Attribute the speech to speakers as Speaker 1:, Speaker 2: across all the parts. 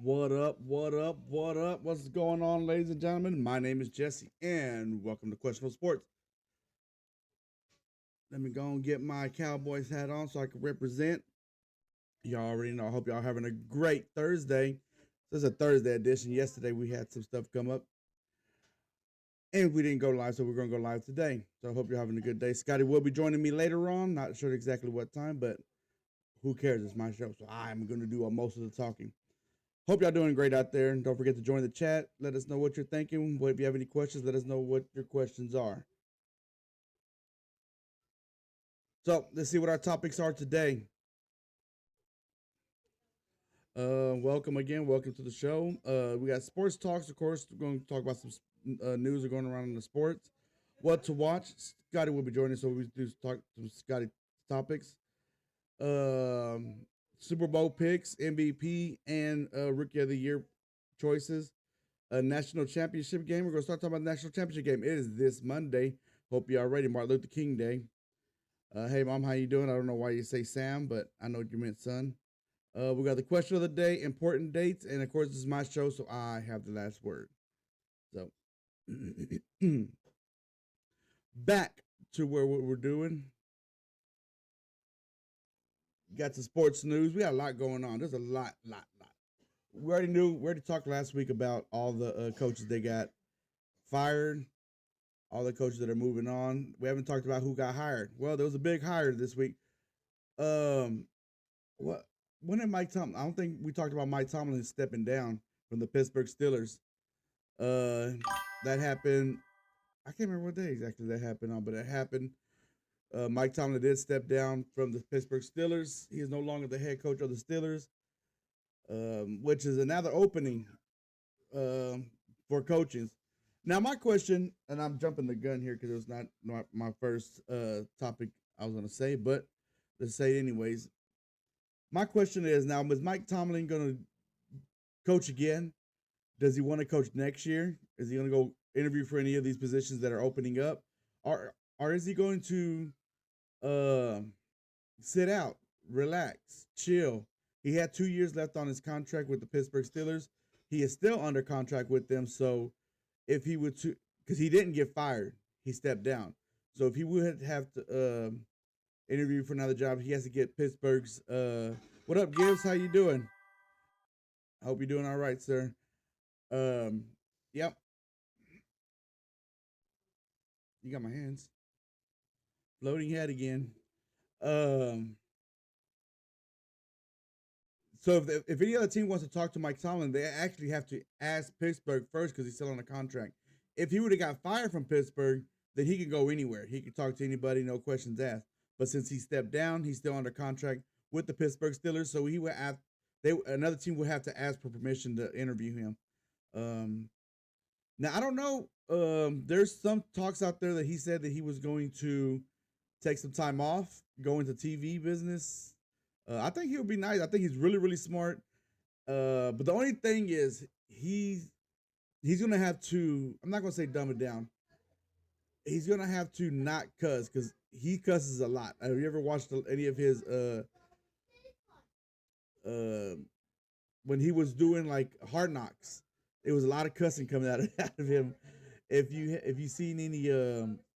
Speaker 1: What up? What up? What up? What's going on, ladies and gentlemen? My name is Jesse, and welcome to Questionable Sports. Let me go and get my Cowboys hat on so I can represent. Y'all already know. I hope y'all having a great Thursday. This is a Thursday edition. Yesterday we had some stuff come up, and we didn't go live, so we're gonna go live today. So I hope you're having a good day. Scotty will be joining me later on. Not sure exactly what time, but who cares? It's my show, so I'm gonna do most of the talking. Hope y'all doing great out there. And don't forget to join the chat. Let us know what you're thinking. If you have any questions, let us know what your questions are. So let's see what our topics are today. Welcome again. Welcome to the show. We got sports talks, of course. We're going to talk about some news that are going around in the sports. What to watch. Scotty will be joining us, so we do talk some Scotty topics. Um, Super Bowl picks, MVP, and Rookie of the Year choices. A national championship game. We're going to start talking about the national championship game. It is this Monday. Hope y'all ready. Martin Luther King Day. Hey, Mom, how you doing? I don't know why you say Sam, but I know you meant son. We got the question of the day, important dates, and of course, this is my show, so I have the last word. So, back to what we're doing. Got some sports news. We got a lot going on. There's a lot. We already talked last week about all the coaches they got fired, all the coaches that are moving on. We haven't talked about who got hired. Well, there was a big hire this week. Um, what? When did Mike Tomlin? I don't think we talked about Mike Tomlin stepping down from the Pittsburgh Steelers. Uh, that happened. I can't remember what day exactly that happened on, but it happened. Mike Tomlin did step down from the Pittsburgh Steelers. He is no longer the head coach of the Steelers, which is another opening um, for coaches. Now, my question, and I'm jumping the gun here because it was not my first topic I was going to say, but let's say it anyways. My question is now: is Mike Tomlin going to coach again? Does he want to coach next year? Is he going to go interview for any of these positions that are opening up, or is he going to uh, sit out, relax, chill? He had 2 years left on his contract with the Pittsburgh Steelers. He is still under contract with them, so if he would to, because he didn't get fired, he stepped down. So if he would have to interview for another job, he has to get Pittsburgh's. What up, Gibbs? How you doing? I hope you're doing all right, sir. Um, yep, you got my hands floating head again. Um, so if any other team wants to talk to Mike Tomlin, they actually have to ask Pittsburgh first because he's still on a contract. If he would have got fired from Pittsburgh, then he could go anywhere. He could talk to anybody, no questions asked. But since he stepped down, he's still under contract with the Pittsburgh Steelers, so he would have another team would have to ask for permission to interview him. Um, Now I don't know. There's some talks out there that he said that he was going to take some time off, go into TV business. I think he'll be nice. I think he's really really smart. But the only thing is he's gonna have to. I'm not gonna say dumb it down. He's gonna have to not cuss because he cusses a lot. Have you ever watched any of his uh when he was doing like Hard Knocks? It was a lot of cussing coming out out of him. If you seen any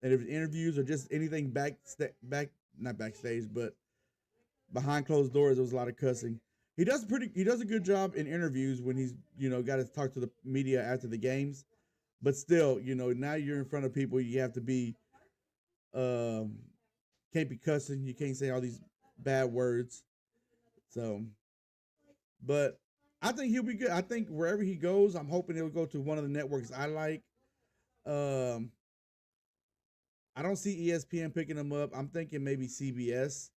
Speaker 1: interviews or just anything back not backstage but behind closed doors, there was a lot of cussing. He does a good job in interviews when he's got to talk to the media after the games. But still, now you're in front of people, you have to be um can't be cussing, you can't say all these bad words. So, but I think he'll be good. I think wherever he goes, I'm hoping he'll go to one of the networks I like. Um, I don't see ESPN picking him up. I'm thinking maybe CBS.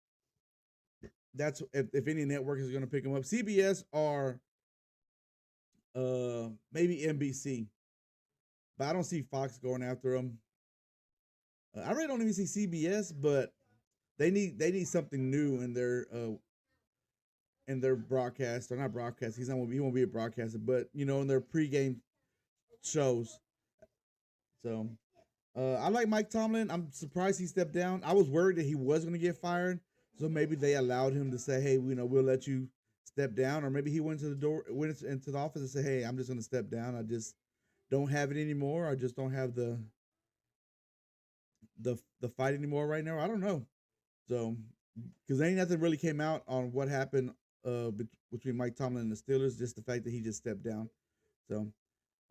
Speaker 1: That's if any network is going to pick him up. CBS or maybe NBC. But I don't see Fox going after him. I really don't even see CBS, but they need something new in their broadcast or not broadcast. He won't be a broadcaster, but in their pregame shows. So I like Mike Tomlin. I'm surprised he stepped down. I was worried that he was going to get fired, so maybe they allowed him to say, "Hey, we'll let you step down, or maybe he went into the office and said, "Hey, I'm just going to step down. I just don't have it anymore. I just don't have the fight anymore right now." I don't know. So, because ain't nothing really came out on what happened between Mike Tomlin and the Steelers, just the fact that he just stepped down. So,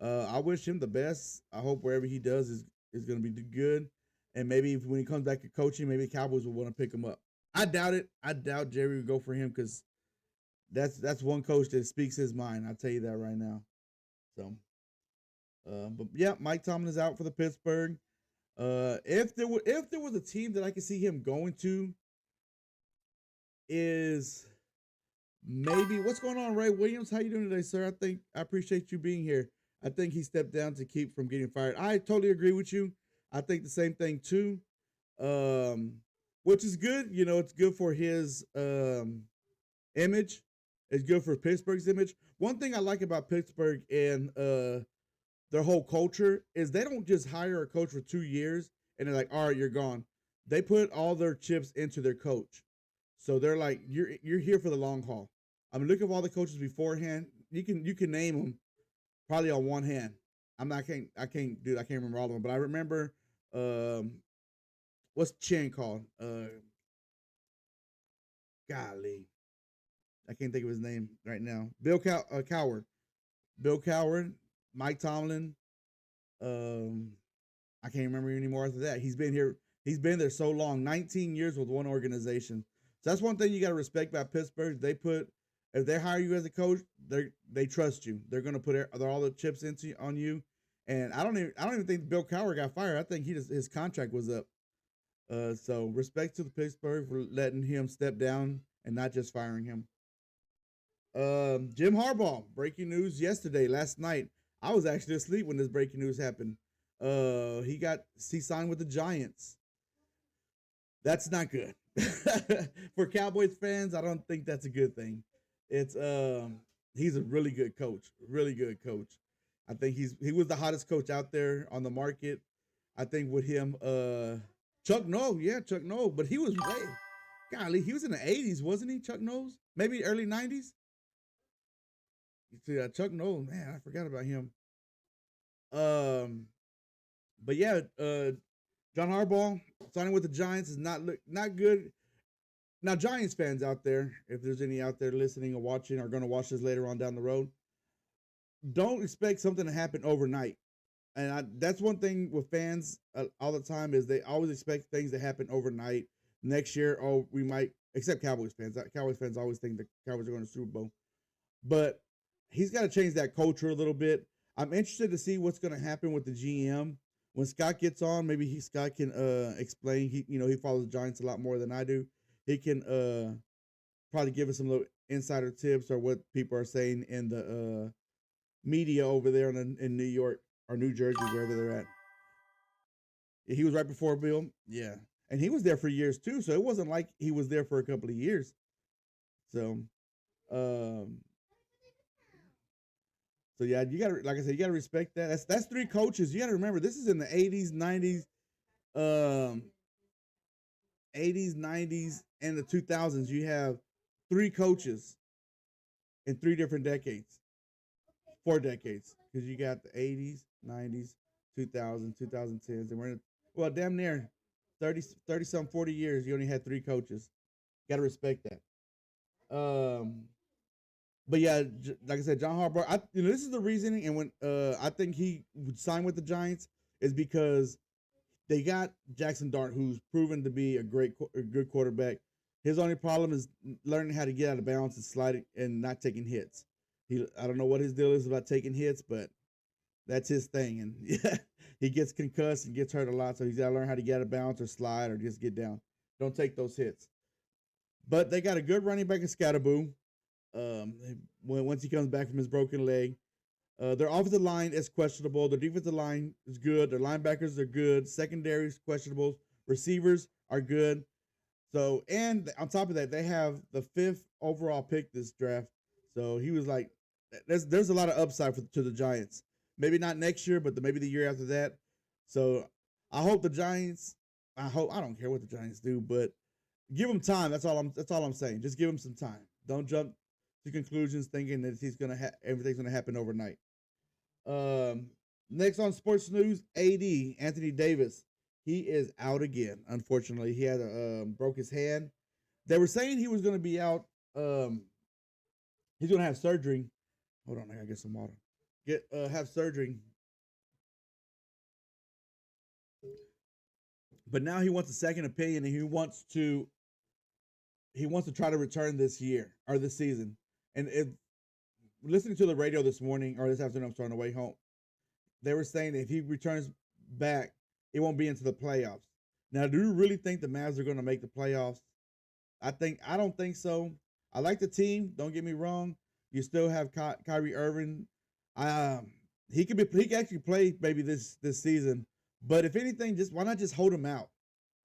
Speaker 1: I wish him the best. I hope wherever he does is going to be good. And maybe when he comes back to coaching, maybe Cowboys will want to pick him up. I doubt it. I doubt Jerry would go for him because that's one coach that speaks his mind. I'll tell you that right now. So, but yeah, Mike Tomlin is out for the Pittsburgh. If there was a team that I could see him going to, is maybe what's going on, Ray Williams? How you doing today, sir? I appreciate you being here. I think he stepped down to keep from getting fired. I totally agree with you. I think the same thing too. Which is good. You know, it's good for his image. It's good for Pittsburgh's image. One thing I like about Pittsburgh and their whole culture is they don't just hire a coach for 2 years and they're like, all right, you're gone. They put all their chips into their coach. So they're like, you're here for the long haul. I mean, look at all the coaches beforehand. You can name them probably on one hand. I can't remember all of them, but I remember what's Chin called? Golly. I can't think of his name right now. Bill Cowher. Bill Cowher, Mike Tomlin. I can't remember anymore after that. He's been there so long, 19 years with one organization. So that's one thing you got to respect about Pittsburgh. If they hire you as a coach, they trust you. They're going to put all the chips on you. And I don't even think Bill Cowher got fired. I think his contract was up. So respect to the Pittsburgh for letting him step down and not just firing him. Jim Harbaugh, breaking news last night. I was actually asleep when this breaking news happened. He signed with the Giants. That's not good. For Cowboys fans, I don't think that's a good thing. He's a really good coach. Really good coach. I think he was the hottest coach out there on the market. I think with him, Chuck Noll, but he was he was in the 80s, wasn't he? Chuck Noll? Maybe early 90s? Chuck Noll, man, I forgot about him. But yeah, John Harbaugh signing with the Giants is not good. Now, Giants fans out there, if there's any out there listening or watching or going to watch this later on down the road, don't expect something to happen overnight. And that's one thing with fans all the time is they always expect things to happen overnight. Next year, we might, except Cowboys fans. Cowboys fans always think the Cowboys are going to the Super Bowl. But he's got to change that culture a little bit. I'm interested to see what's going to happen with the GM. When Scott gets on, maybe Scott can explain. He follows the Giants a lot more than I do. He can probably give us some little insider tips or what people are saying in the media over there in New York or New Jersey, wherever they're at. He was right before Bill. Yeah. And he was there for years too. So it wasn't like he was there for a couple of years. So, yeah, you gotta, like I said, you gotta respect that. That's three coaches. You gotta remember, this is in the 80s, 90s, and the 2000s. You have three coaches in 3 different decades, 4 decades, because you got the 80s, 90s, 2000s, 2010s, and we're in, well, damn near 30 some 40 years. You only had 3 coaches. Got to respect that. But yeah, like I said, John Harbaugh. This is the reasoning, and when I think he would sign with the Giants is because they got Jackson Dart, who's proven to be a good quarterback. His only problem is learning how to get out of bounds and sliding and not taking hits. I don't know what his deal is about taking hits, but that's his thing. And yeah, he gets concussed and gets hurt a lot, so he's got to learn how to get out of bounds or slide or just get down. Don't take those hits. But they got a good running back in Scatterboo. Once he comes back from his broken leg. Their offensive line is questionable. Their defensive line is good. Their linebackers are good. Secondary is questionable. Receivers are good. So, and on top of that, they have the 5th overall pick this draft. So he was like, there's a lot of upside to the Giants. Maybe not next year, but maybe the year after that. So I hope the Giants. I don't care what the Giants do, but give them time. That's all I'm saying. Just give them some time. Don't jump to conclusions, thinking that everything's gonna happen overnight. Um, Next on sports news, AD Anthony Davis, he is out again. Unfortunately, he had broke his hand. They were saying he was going to be out. He's going to have surgery. Hold on, I gotta get some water. Have surgery, but now he wants a second opinion, and he wants to try to return this year or this season. And listening to the radio this morning or this afternoon, I'm starting to way home. They were saying that if he returns back, it won't be into the playoffs. Now, do you really think the Mavs are going to make the playoffs? I don't think so. I like the team. Don't get me wrong. You still have Kyrie Irving. He could actually play maybe this season. But if anything, just why not just hold him out?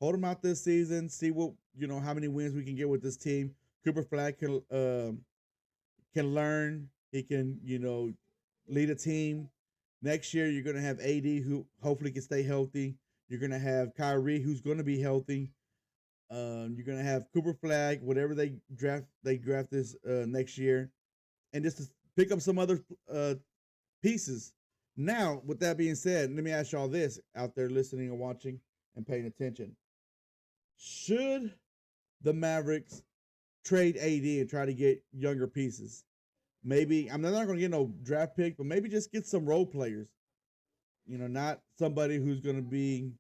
Speaker 1: Hold him out this season. See what how many wins we can get with this team. Cooper Flag can learn. He can lead a team. Next year, you're going to have AD, who hopefully can stay healthy. You're going to have Kyrie, who's going to be healthy. You're going to have Cooper Flag, whatever they draft this next year, and just to pick up some other pieces. Now, with that being said, let me ask y'all this out there listening and watching and paying attention. Should the Mavericks trade AD and try to get younger pieces? Maybe I'm not going to get no draft pick, but maybe just get some role players. Not somebody who's going to be,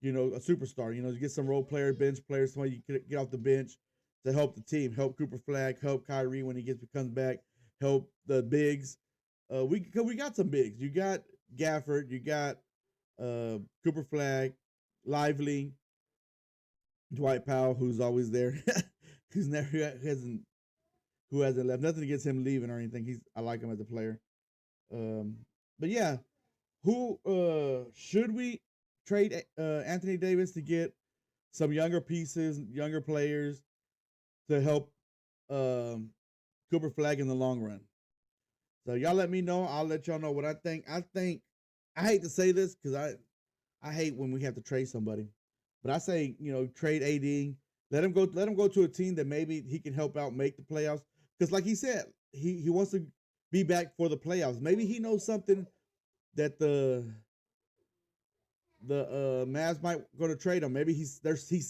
Speaker 1: a superstar. Get some role player, bench players, somebody you can get off the bench to help the team, help Cooper Flag, help Kyrie when he comes back, help the bigs. We got some bigs. You got Gafford, you got Cooper Flag, Lively, Dwight Powell, who's always there, who hasn't left. Nothing against him leaving or anything. I like him as a player. But yeah, who should we trade Anthony Davis to get some younger pieces, younger players to help Cooper Flag in the long run? So y'all let me know. I'll let y'all know what I think. I hate to say this because I hate when we have to trade somebody, but I say trade AD. Let him go to a team that maybe he can help out make the playoffs. Because like he said, he wants to be back for the playoffs. Maybe he knows something that the Mavs might go to trade him. Maybe he's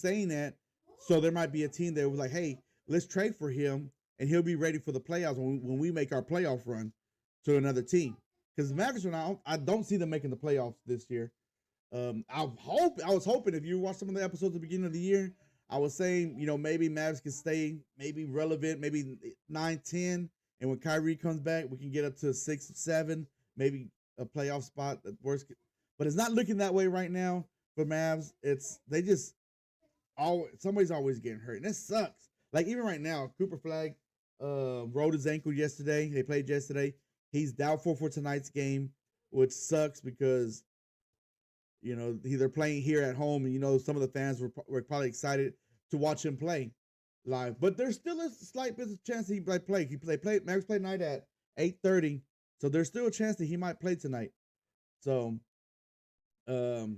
Speaker 1: saying that, so there might be a team that was like, hey, let's trade for him, and he'll be ready for the playoffs when we make our playoff run to another team. Because the Mavericks I don't see them making the playoffs this year. I was hoping if you watched some of the episodes at the beginning of the year, I was saying, maybe Mavs can stay maybe relevant, maybe 9-10. And when Kyrie comes back, we can get up to 6-7, maybe a playoff spot at worst. But it's not looking that way right now for Mavs. Somebody's always getting hurt. And that sucks. Like even right now, Cooper Flag rolled his ankle yesterday. They played yesterday. He's doubtful for tonight's game, which sucks because they're playing here at home, and some of the fans were probably excited to watch him play live. But there's still a slight bit of chance that he might play. Mavericks play tonight at 8:30, so there's still a chance that he might play tonight. So, I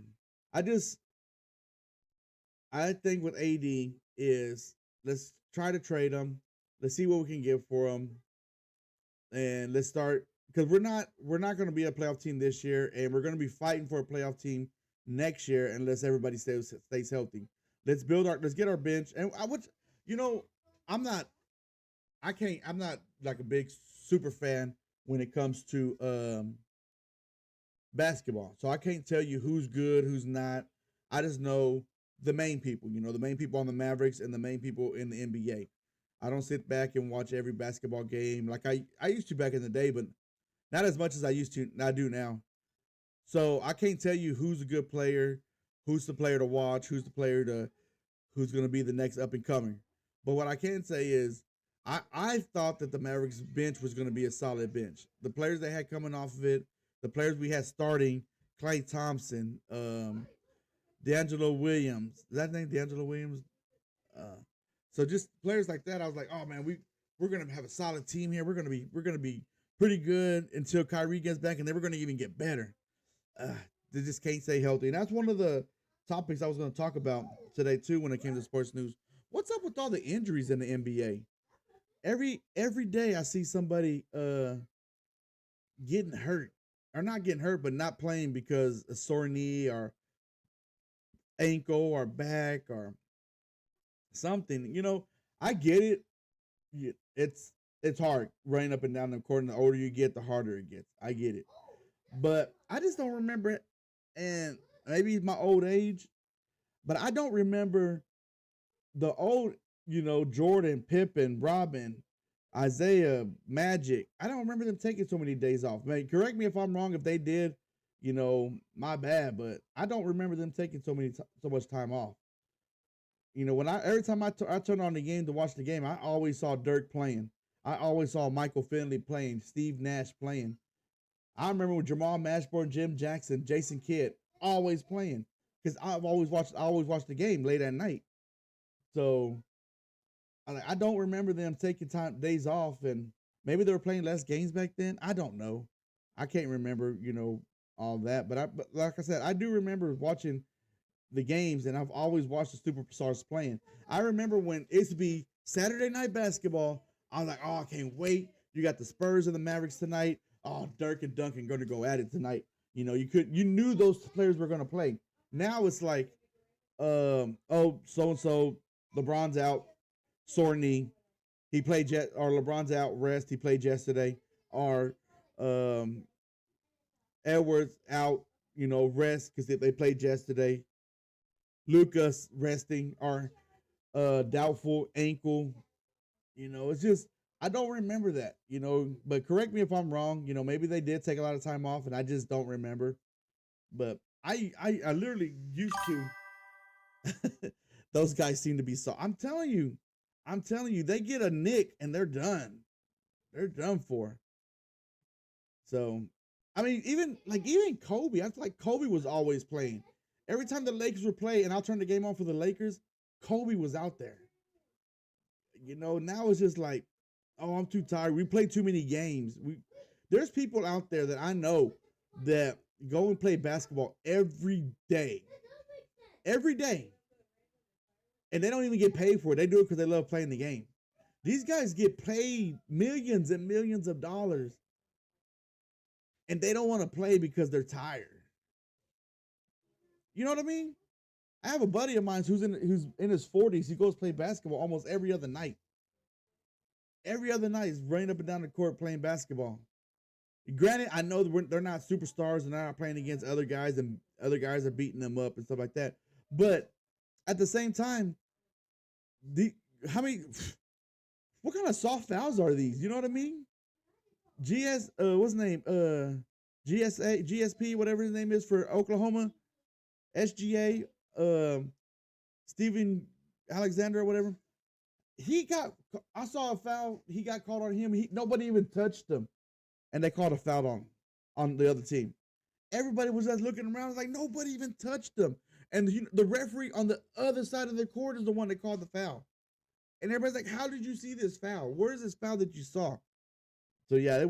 Speaker 1: think with AD is let's try to trade him. Let's see what we can get for him, and let's start. Because we're not going to be a playoff team this year, and we're going to be fighting for a playoff team next year unless everybody stays healthy. Let's get our bench, and I'm not like a big super fan when it comes to basketball, so I can't tell you who's good, who's not. I just know the main people, the main people on the Mavericks and the main people in the NBA. I don't sit back and watch every basketball game like I used to back in the day, but not as much as I do now. So I can't tell you who's a good player, who's the player to watch, who's going to be the next up and coming. But what I can say is I thought that the Mavericks bench was going to be a solid bench. The players they had coming off of it, the players we had starting, Klay Thompson, D'Angelo Williams. Is that name D'Angelo Williams? So just players like that, I was like, oh man, we're going to have a solid team here. We're going to be pretty good until Kyrie gets back, and then we're going to even get better. They just can't stay healthy. And that's one of the topics I was going to talk about today, too, when it came to sports news. What's up with all the injuries in the NBA? every day I see somebody getting hurt, or not getting hurt, but not playing because a sore knee or ankle or back or something. I get it. It's hard running up and down the court, and the older you get, the harder it gets. I get it, but I just don't remember it. And maybe it's my old age, but I don't remember the old, Jordan, Pippen, Robin, Isaiah, Magic. I don't remember them taking so many days off. Man, correct me if I'm wrong. If they did, my bad. But I don't remember them taking so much time off. When every time I turned on the game to watch the game, I always saw Dirk playing. I always saw Michael Finley playing, Steve Nash playing. I remember with Jamal Mashburn, Jim Jackson, Jason Kidd always playing, because I always watched the game late at night. So I don't remember them taking days off, and maybe they were playing less games back then. I don't know. I can't remember, all that. But like I said, I do remember watching the games, and I've always watched the superstars playing. I remember when it used to be Saturday night basketball. I was like, oh, I can't wait. You got the Spurs and the Mavericks tonight. Oh, Dirk and Duncan going to go at it tonight. You knew those players were going to play. Now it's like, so and so, LeBron's out, sore knee. He played or LeBron's out, rest. He played yesterday. Or Edwards out, rest because they played yesterday. Lucas resting or doubtful ankle. It's just, I don't remember that, but correct me if I'm wrong. Maybe they did take a lot of time off and I just don't remember. But I literally used to. Those guys seem to be so. I'm telling you, they get a nick and they're done. They're done for. So, I mean, even Kobe. I feel like Kobe was always playing. Every time the Lakers would play, and I'll turn the game on for the Lakers, Kobe was out there. Now it's just like, oh, I'm too tired. We play too many games. There's people out there that I know that go and play basketball every day. Every day. And they don't even get paid for it. They do it because they love playing the game. These guys get paid millions and millions of dollars, and they don't want to play because they're tired. You know what I mean? I have a buddy of mine who's in his 40s. He goes play basketball almost every other night. Every other night he's running up and down the court playing basketball. Granted, I know they're not superstars and they're not playing against other guys, and other guys are beating them up and stuff like that. But at the same time, what kind of soft fouls are these? You know what I mean? What's his name? GSP, whatever his name is for Oklahoma. SGA, Steven Alexander or whatever. I saw a foul. He got called on him. Nobody even touched him. And they called a foul on the other team. Everybody was just looking around. Like, nobody even touched him. And the referee on the other side of the court is the one that called the foul. And everybody's like, how did you see this foul? Where's this foul that you saw? So, yeah,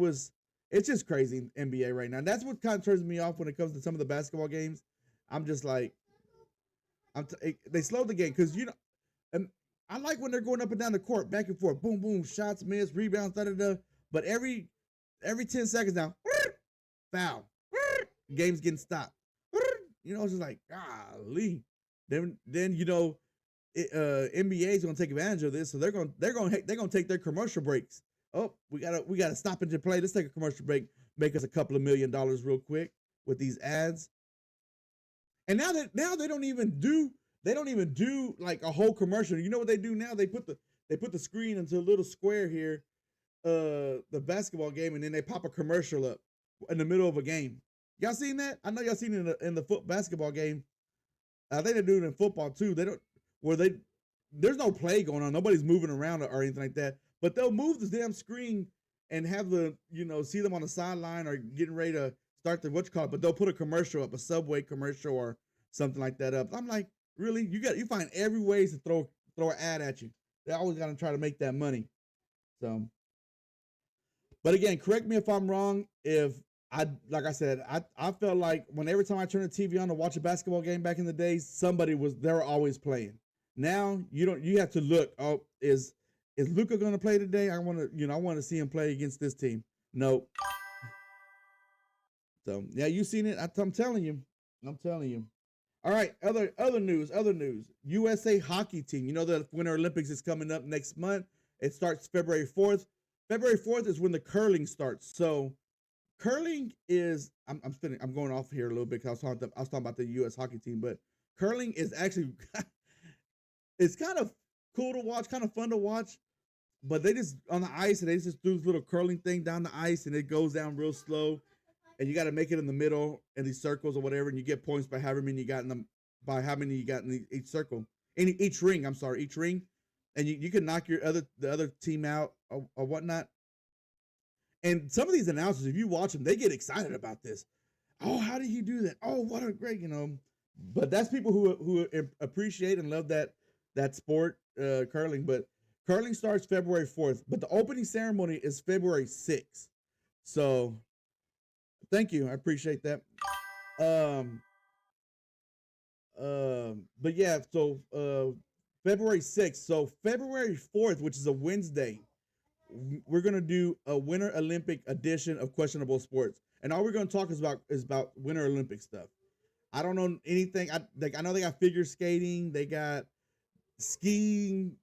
Speaker 1: it's just crazy in NBA right now. And that's what kind of turns me off when it comes to some of the basketball games. I'm just like, they slowed the game because, and I like when they're going up and down the court, back and forth, boom, boom, shots, miss, rebounds, da-da-da. But every 10 seconds now, foul, game's getting stopped. It's just like, golly. Then NBA is gonna take advantage of this, so they're gonna take their commercial breaks. Oh, we gotta stop it to play. Let's take a commercial break, make us a couple of $1 million real quick with these ads. And now they don't even do like a whole commercial. You know what they do now? They put the screen into a little square here, the basketball game, and then they pop a commercial up in the middle of a game. Y'all seen that? I know y'all seen it in the basketball game. I think they do it in football too. There's no play going on. Nobody's moving around or anything like that. But they'll move the damn screen and have see them on the sideline or getting ready to start but they'll put a commercial up, a Subway commercial or something like that up. I'm like, really? You find every ways to throw an ad at you. They always got to try to make that money. So, but again, correct me if I'm wrong. Like I said, I felt like every time I turned the TV on to watch a basketball game back in the days, they were always playing. Now you have to look. Oh, is Is Luka going to play today? I want to see him play against this team. Nope. So yeah, you seen it. I'm telling you. I'm telling you. All right, other news. USA hockey team. You know the Winter Olympics is coming up next month. It starts February 4th. February 4th is when the curling starts. So curling is I'm going off here a little bit because I was talking about the US hockey team, but curling is actually it's kind of cool to watch, kind of fun to watch. But they just on the ice and they just do this little curling thing down the ice and it goes down real slow. And you got to make it in the middle in these circles or whatever, and you get points by how many you got in them, by how many you got in each circle, each ring. I'm sorry, each ring, and you can knock the other team out or whatnot. And some of these announcers, if you watch them, they get excited about this. Oh, how did he do that? Oh, what a great, But that's people who appreciate and love that sport, curling. But curling starts February 4th, but the opening ceremony is February 6th. So thank you. I appreciate that. But yeah, so February 6th. So February 4th, which is a Wednesday, we're gonna do a Winter Olympic edition of Questionable Sports. And all we're gonna talk is about Winter Olympic stuff. I don't know anything. I know they got figure skating, they got skiing,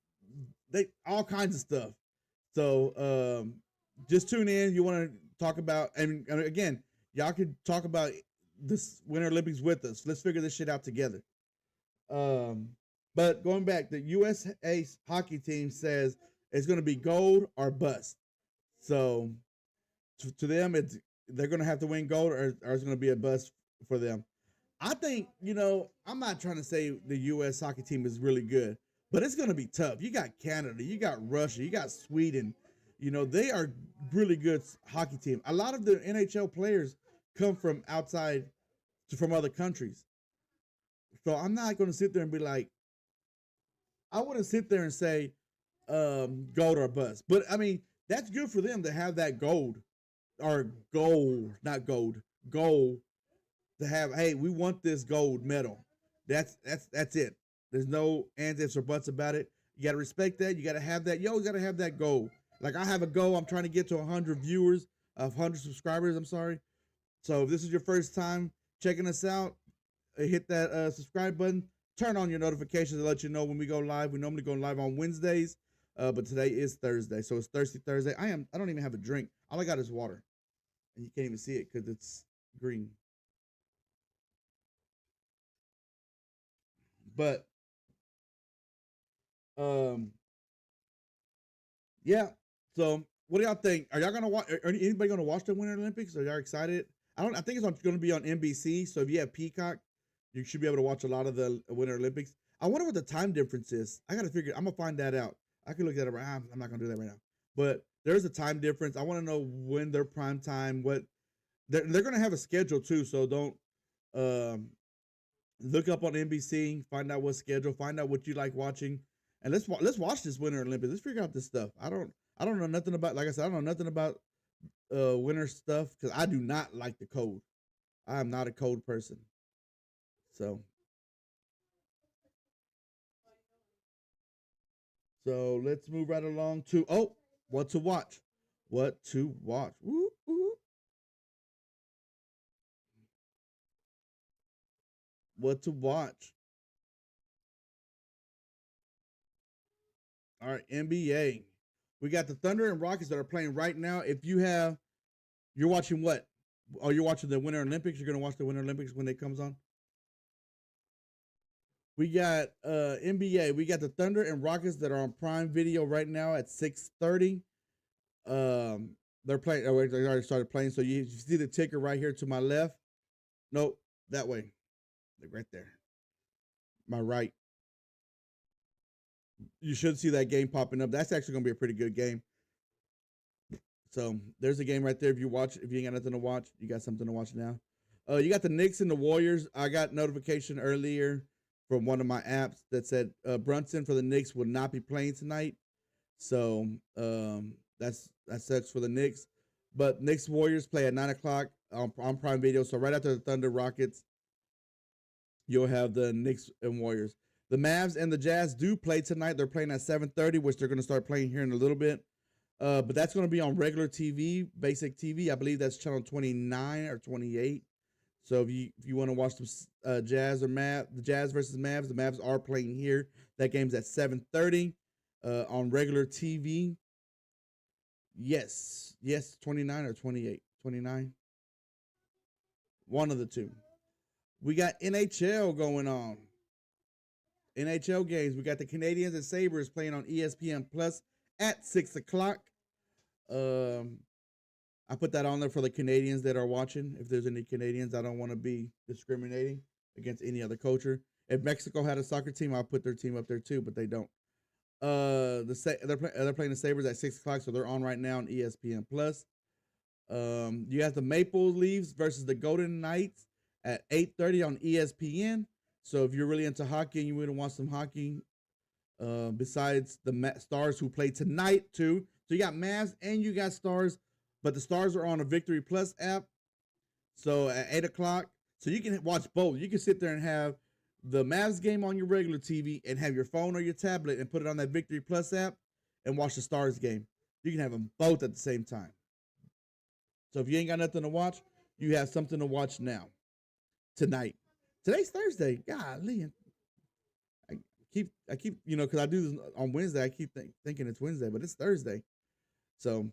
Speaker 1: they all kinds of stuff. So just tune in. You want to talk about, and again, y'all could talk about this Winter Olympics with us. Let's figure this shit out together. But going back, the USA hockey team says it's going to be gold or bust. So to them, they're going to have to win gold or it's going to be a bust for them. I think, I'm not trying to say the U.S. hockey team is really good, but it's going to be tough. You got Canada, you got Russia, you got Sweden. They are really good hockey team. A lot of the NHL players come from from other countries. So I'm not going to sit there and be like, I wouldn't sit there and say gold or bust. But, I mean, that's good for them to have that gold to have, hey, we want this gold medal. That's it. There's no ands, ifs, or buts about it. You got to respect that. You got to have that. You always got to have that goal. Like I have a goal. I'm trying to get to 100 viewers, 100 subscribers. I'm sorry. So if this is your first time checking us out, hit that subscribe button. Turn on your notifications to let you know when we go live. We normally go live on Wednesdays, but today is Thursday, so it's Thirsty Thursday. I don't even have a drink. All I got is water, and you can't even see it because it's green. But yeah. So what do y'all think? Are y'all gonna watch? Are anybody gonna watch the Winter Olympics? Are y'all excited? I think it's going to be on NBC. So if you have Peacock, you should be able to watch a lot of the Winter Olympics. I wonder what the time difference is. I gotta figure. I'm gonna find that out. I can look that up. I'm not gonna do that right now. But there's a time difference. I want to know when their prime time. What they're gonna have a schedule too. So don't look up on NBC. Find out what schedule. Find out what you like watching. And let's watch this Winter Olympics. Let's figure out this stuff. I don't know nothing about. Like I said, I don't know nothing about winter stuff because I do not like the cold. I am not a cold person. So let's move right along to what to watch. What to watch. Woo, woo. What to watch. All right, NBA. We got the Thunder and Rockets that are playing right now. If you're watching what? Oh, you're watching the Winter Olympics. You're gonna watch the Winter Olympics when it comes on. We got NBA. We got the Thunder and Rockets that are on Prime Video right now at 6:30. They're playing. Oh, they already started playing. So you see the ticker right here to my left. Nope, that way. Right there. My right. You should see that game popping up. That's actually gonna be a pretty good game. So there's a game right there. If you ain't got nothing to watch, you got something to watch now. You got the Knicks and the Warriors. I got notification earlier from one of my apps that said Brunson for the Knicks will not be playing tonight. So that sucks for the Knicks. But Knicks Warriors play at 9:00 on Prime Video. So right after the Thunder Rockets, you'll have the Knicks and Warriors. The Mavs and the Jazz do play tonight. They're playing at 7:30, which they're going to start playing here in a little bit. But that's going to be on regular TV, basic TV. I believe that's channel 29 or 28. So if you want to watch the Jazz or the Jazz versus Mavs, the Mavs are playing here. That game's at 7:30 on regular TV. Yes, 29 or 28, 29. One of the two. We got NHL going on. NHL games. We got the Canadiens and Sabres playing on ESPN Plus at 6 o'clock. I put that on there for the Canadians that are watching. If there's any Canadians, I don't want to be discriminating against any other culture. If Mexico had a soccer team, I'll put their team up there too, but they don't. They're playing the Sabres at 6 o'clock, so they're on right now on ESPN Plus. You have the Maple Leafs versus the Golden Knights at 8:30 on ESPN. So if you're really into hockey and you want to watch some hockey, besides the Stars who play tonight too, so you got Mavs and you got Stars, but the Stars are on a Victory Plus app. So at 8 o'clock, so you can watch both. You can sit there and have the Mavs game on your regular TV and have your phone or your tablet and put it on that Victory Plus app and watch the Stars game. You can have them both at the same time. So if you ain't got nothing to watch, you have something to watch now. Tonight. Today's Thursday. Golly. I keep, because I do this on Wednesday. I keep thinking it's Wednesday, but it's Thursday. So,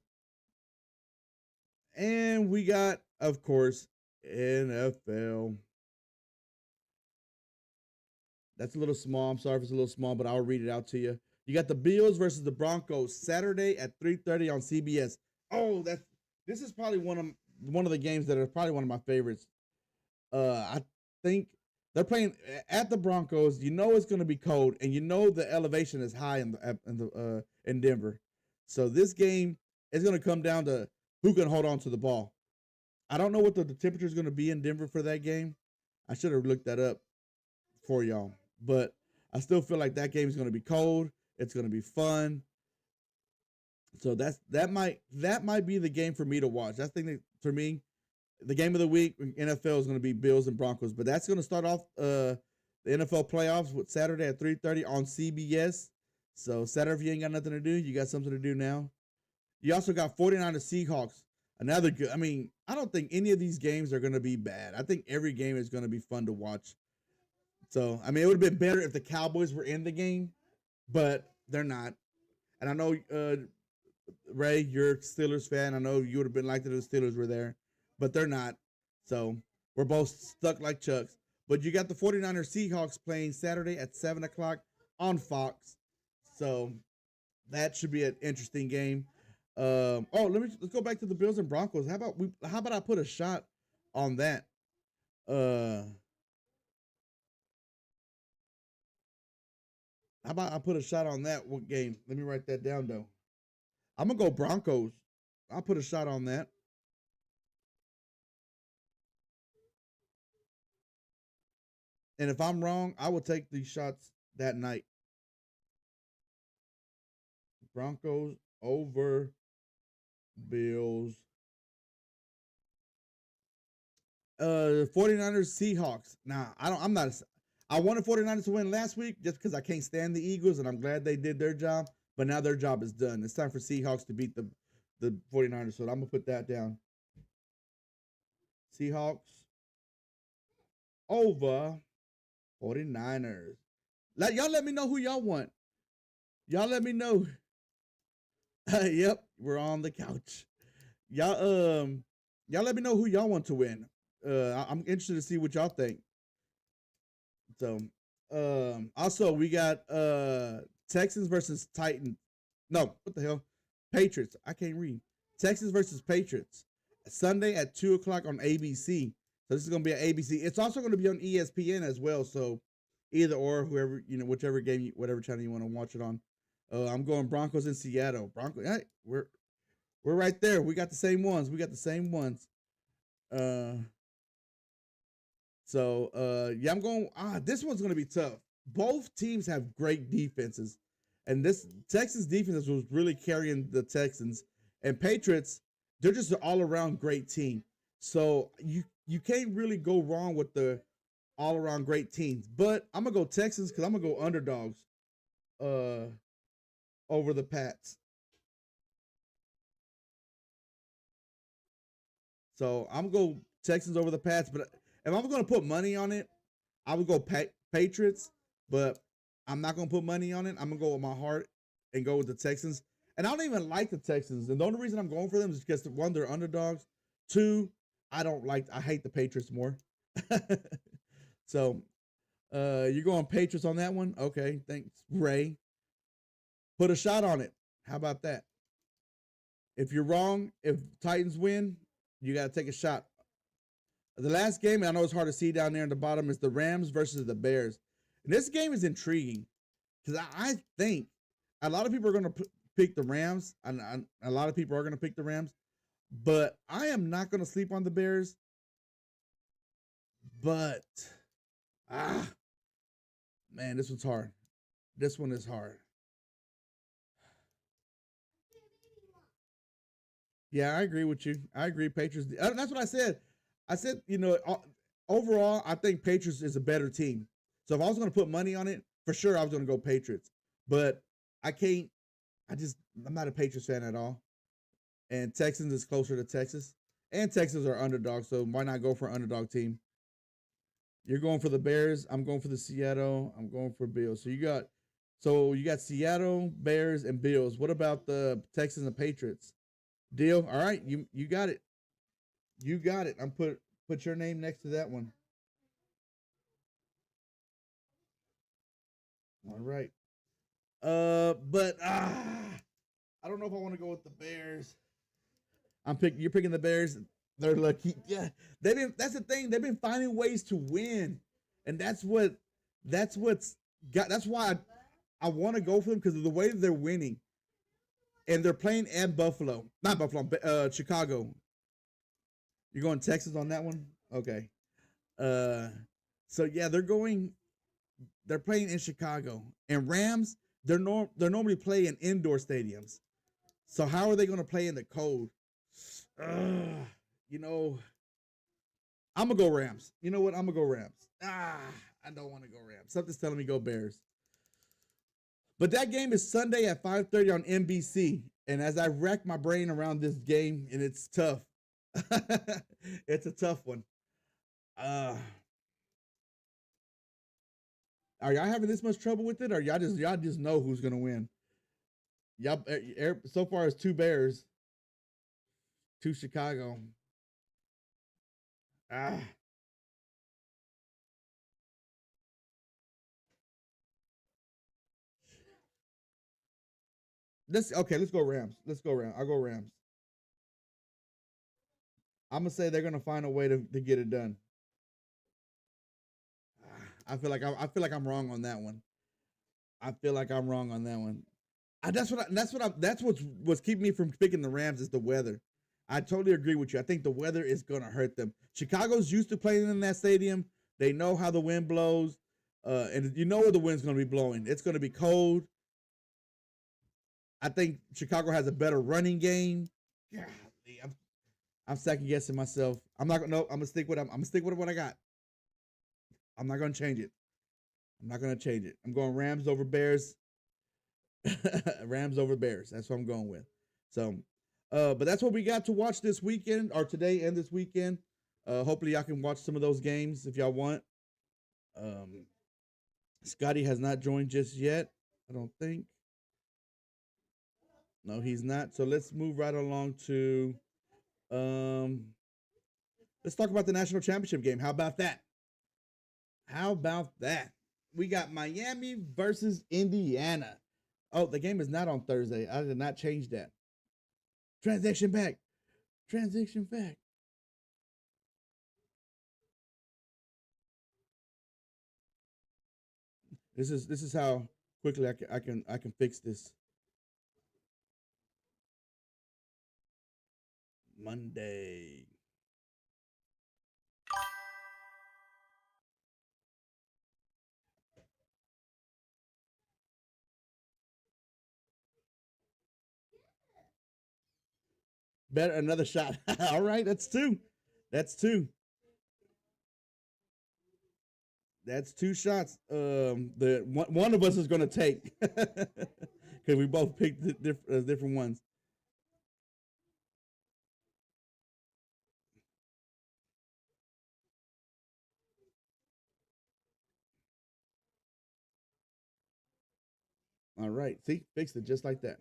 Speaker 1: and we got, of course, NFL. That's a little small. I'm sorry if it's a little small, but I'll read it out to you. You got the Bills versus the Broncos Saturday at 3:30 on CBS. Oh, this is probably one of the games that are probably one of my favorites. I think they're playing at the Broncos. You know it's going to be cold, and you know the elevation is high in Denver. So this game is going to come down to who can hold on to the ball. I don't know what the temperature is going to be in Denver for that game. I should have looked that up for y'all, but I still feel like that game is going to be cold. It's going to be fun. So that might be the game for me to watch. I think that for me, the game of the week NFL is going to be Bills and Broncos, but that's going to start off the NFL playoffs with Saturday at 3:30 on CBS. So Saturday, if you ain't got nothing to do, you got something to do now. You also got 49ers Seahawks. Another good. I mean, I don't think any of these games are going to be bad. I think every game is going to be fun to watch. So, I mean, it would have been better if the Cowboys were in the game, but they're not. And I know, Ray, you're a Steelers fan. I know you would have been like that if the Steelers were there, but they're not. So, we're both stuck like Chucks. But you got the 49ers Seahawks playing Saturday at 7 o'clock on Fox. So, that should be an interesting game. Let's go back to the Bills and Broncos. How about I put a shot on that? How about I put a shot on that one game? Let me write that down though. I'm gonna go Broncos. I'll put a shot on that. And if I'm wrong, I will take these shots that night. Broncos over Bills. 49ers Seahawks. Now, I wanted 49ers to win last week just because I can't stand the Eagles, and I'm glad they did their job. But now their job is done. It's time for Seahawks to beat the 49ers. So I'm gonna put that down. Seahawks over 49ers. Y'all let me know who y'all want. Y'all let me know. Yep, we're on the couch. Y'all let me know who y'all want to win. I'm interested to see what y'all think. So, also we got Texans versus Titans. No, what the hell? Patriots. I can't read. Texans versus Patriots. Sunday at 2 o'clock on ABC. So this is gonna be on ABC. It's also gonna be on ESPN as well. So either or, whoever, whichever game, whatever channel you want to watch it on. I'm going Broncos in Seattle. Broncos. Hey, we're right there. We got the same ones. I'm going. This one's gonna be tough. Both teams have great defenses, and this Texans defense was really carrying the Texans. And Patriots, they're just an all around great team. So you can't really go wrong with the all around great teams. But I'm gonna go Texans because I'm gonna go underdogs uh over the Pats. So I'm gonna go Texans over the Pats. But if I'm gonna put money on it, I would go Patriots. But I'm not gonna put money on it. I'm gonna go with my heart and go with the Texans. And I don't even like the Texans. And the only reason I'm going for them is because one, they're underdogs. Two, I hate the Patriots more. So you're going Patriots on that one? Okay, thanks, Ray. Put a shot on it. How about that? If you're wrong, if Titans win, you got to take a shot. The last game, I know it's hard to see down there in the bottom, is the Rams versus the Bears. And this game is intriguing because I think a lot of people are going to pick the Rams, and a lot of people are going to pick the Rams, but I am not going to sleep on the Bears. But, man, this one's hard. This one is hard. Yeah, I agree with you. I agree. Patriots. That's what I said. I said, overall, I think Patriots is a better team. So if I was going to put money on it, for sure I was going to go Patriots. But I can't. I'm not a Patriots fan at all. And Texans is closer to Texas. And Texans are underdogs, so why not go for an underdog team? You're going for the Bears. I'm going for the Seattle. I'm going for Bills. So you got Seattle, Bears, and Bills. What about the Texans and Patriots? Deal. All right, you got it. You got it. I'm put your name next to that one. All right. But I don't know if I want to go with the Bears. You're picking the Bears. They're lucky. Yeah. That's the thing. They've been finding ways to win. And that's what's got that's why I want to go for them because of the way that they're winning. And they're playing at Buffalo. Not Buffalo, Chicago. You're going Texas on that one? Okay. Uh so yeah, they're playing in Chicago. And Rams, they're normally playing in indoor stadiums. So how are they going to play in the cold? You know, I'm gonna go Rams. You know what? I'm gonna go Rams. I don't want to go Rams. Something's telling me go Bears. But that game is Sunday at 5:30 on NBC. And as I rack my brain around this game, and it's tough. It's a tough one. Uh are y'all having this much trouble with it, or y'all just know who's gonna win? Y'all so far it's two Bears, two Chicago. Ah, let's go Rams. Let's go Rams. I'll go Rams. I'm gonna say they're gonna find a way to get it done. I feel like I'm wrong on that one. I feel like I'm wrong on that one. That's what's keeping me from picking the Rams is the weather. I totally agree with you. I think the weather is gonna hurt them. Chicago's used to playing in that stadium. They know how the wind blows, and you know where the wind's gonna be blowing. It's gonna be cold. I think Chicago has a better running game. Yeah, I'm second guessing myself. I'm not gonna. No, I'm gonna stick with what I got. I'm not gonna change it. I'm not gonna change it. I'm going Rams over Bears. Rams over Bears. That's what I'm going with. So, but that's what we got to watch this weekend, or today and this weekend. Hopefully, y'all can watch some of those games if y'all want. Um, Scotty has not joined just yet. I don't think. No, he's not. So let's move right along to. Um, let's talk about the national championship game. How about that? How about that? We got Miami versus Indiana. Oh, the game is not on Thursday. I did not change that. Transaction back. Transaction back. This is how quickly I can fix this. Monday. Better another shot. All right, that's two. That's two. That's two shots. The one of us is gonna take because we both picked different ones. All right, see, fixed it just like that.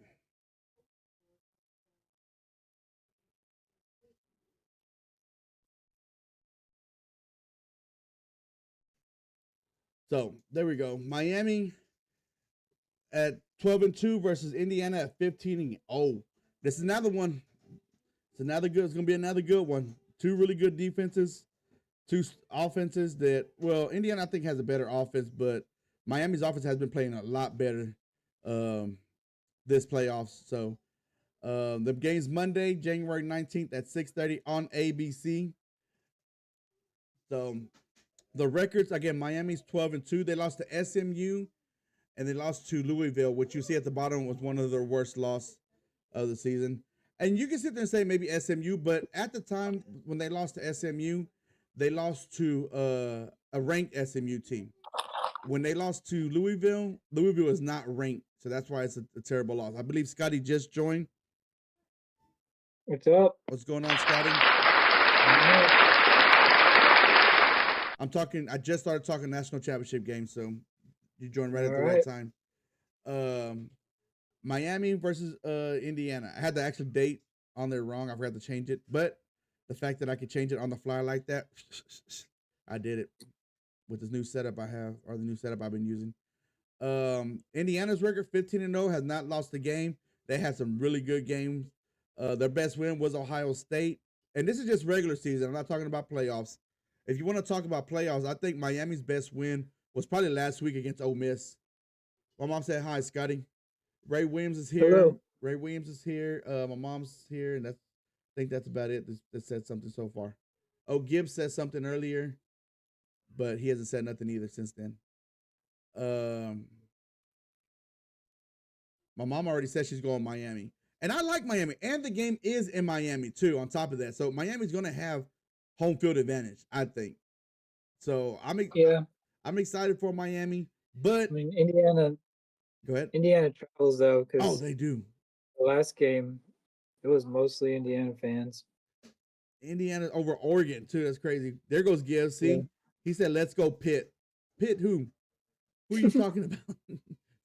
Speaker 1: So there we go. Miami at 12-2 versus Indiana at 15-0. This is another one. It's another good. It's gonna be another good one. Two really good defenses, two offenses that. Well, Indiana I think has a better offense, but Miami's offense has been playing a lot better this playoffs. So the game's Monday, January 19th at 6:30 on ABC. So the records again: Miami's 12-2. They lost to SMU and they lost to Louisville, which you see at the bottom was one of their worst losses of the season. And you can sit there and say maybe SMU, but at the time when they lost to SMU, they lost to a ranked SMU team. When they lost to Louisville, Louisville is not ranked, so that's why it's a terrible loss. I believe Scotty just joined.
Speaker 2: What's up?
Speaker 1: What's going on, Scotty? I'm talking. I just started talking national championship game, so you joined right at the right time. Miami versus Indiana. I had the actual date on there wrong. I forgot to change it, but the fact that I could change it on the fly like that, I did it with this new setup I have, or the new setup I've been using. Indiana's record 15-0 has not lost a game. They had some really good games. Their best win was Ohio State, and this is just regular season. I'm not talking about playoffs. If you want to talk about playoffs, I think Miami's best win was probably last week against Ole Miss. My mom said hi, Scotty. Ray Williams is here.
Speaker 2: Hello.
Speaker 1: Ray Williams is here. My mom's here, and I think that's about it. That said something so far. Oh, Gibbs said something earlier, but he hasn't said nothing either since then. My mom already said she's going to Miami, and I like Miami, and the game is in Miami too. On top of that, so Miami's going to have home field advantage, I think. So I'm excited for Miami, but
Speaker 2: I mean Indiana.
Speaker 1: Go ahead.
Speaker 2: Indiana travels though, because
Speaker 1: they do.
Speaker 2: The last game, it was mostly Indiana fans.
Speaker 1: Indiana over Oregon too. That's crazy. There goes Gibbs. See, he said, "Let's go Pitt." Pitt who? Who are you talking about?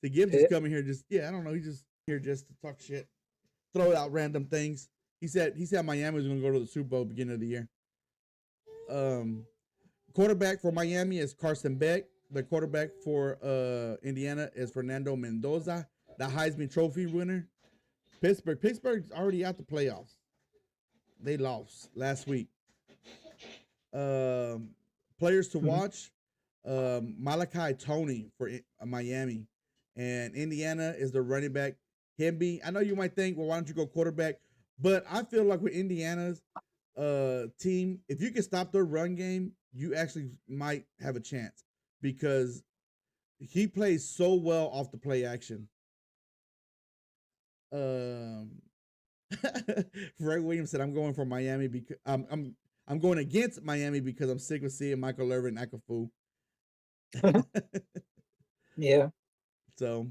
Speaker 1: The Gibbs is coming here just I don't know. He's just here just to talk shit, throw out random things. He said Miami was going to go to the Super Bowl beginning of the year. Quarterback for Miami is Carson Beck. The quarterback for Indiana is Fernando Mendoza, the Heisman Trophy winner. Pittsburgh's already out the playoffs. They lost last week. Players to watch: Malachi Tony for Miami, and Indiana is the running back Hemby. I know you might think, well, why don't you go quarterback? But I feel like with Indiana's team, if you can stop their run game, you actually might have a chance because he plays so well off the play action. Frank Williams said, "I'm going for Miami because I'm going against Miami because I'm sick of seeing Michael Irvin act a fool."
Speaker 2: Yeah.
Speaker 1: So,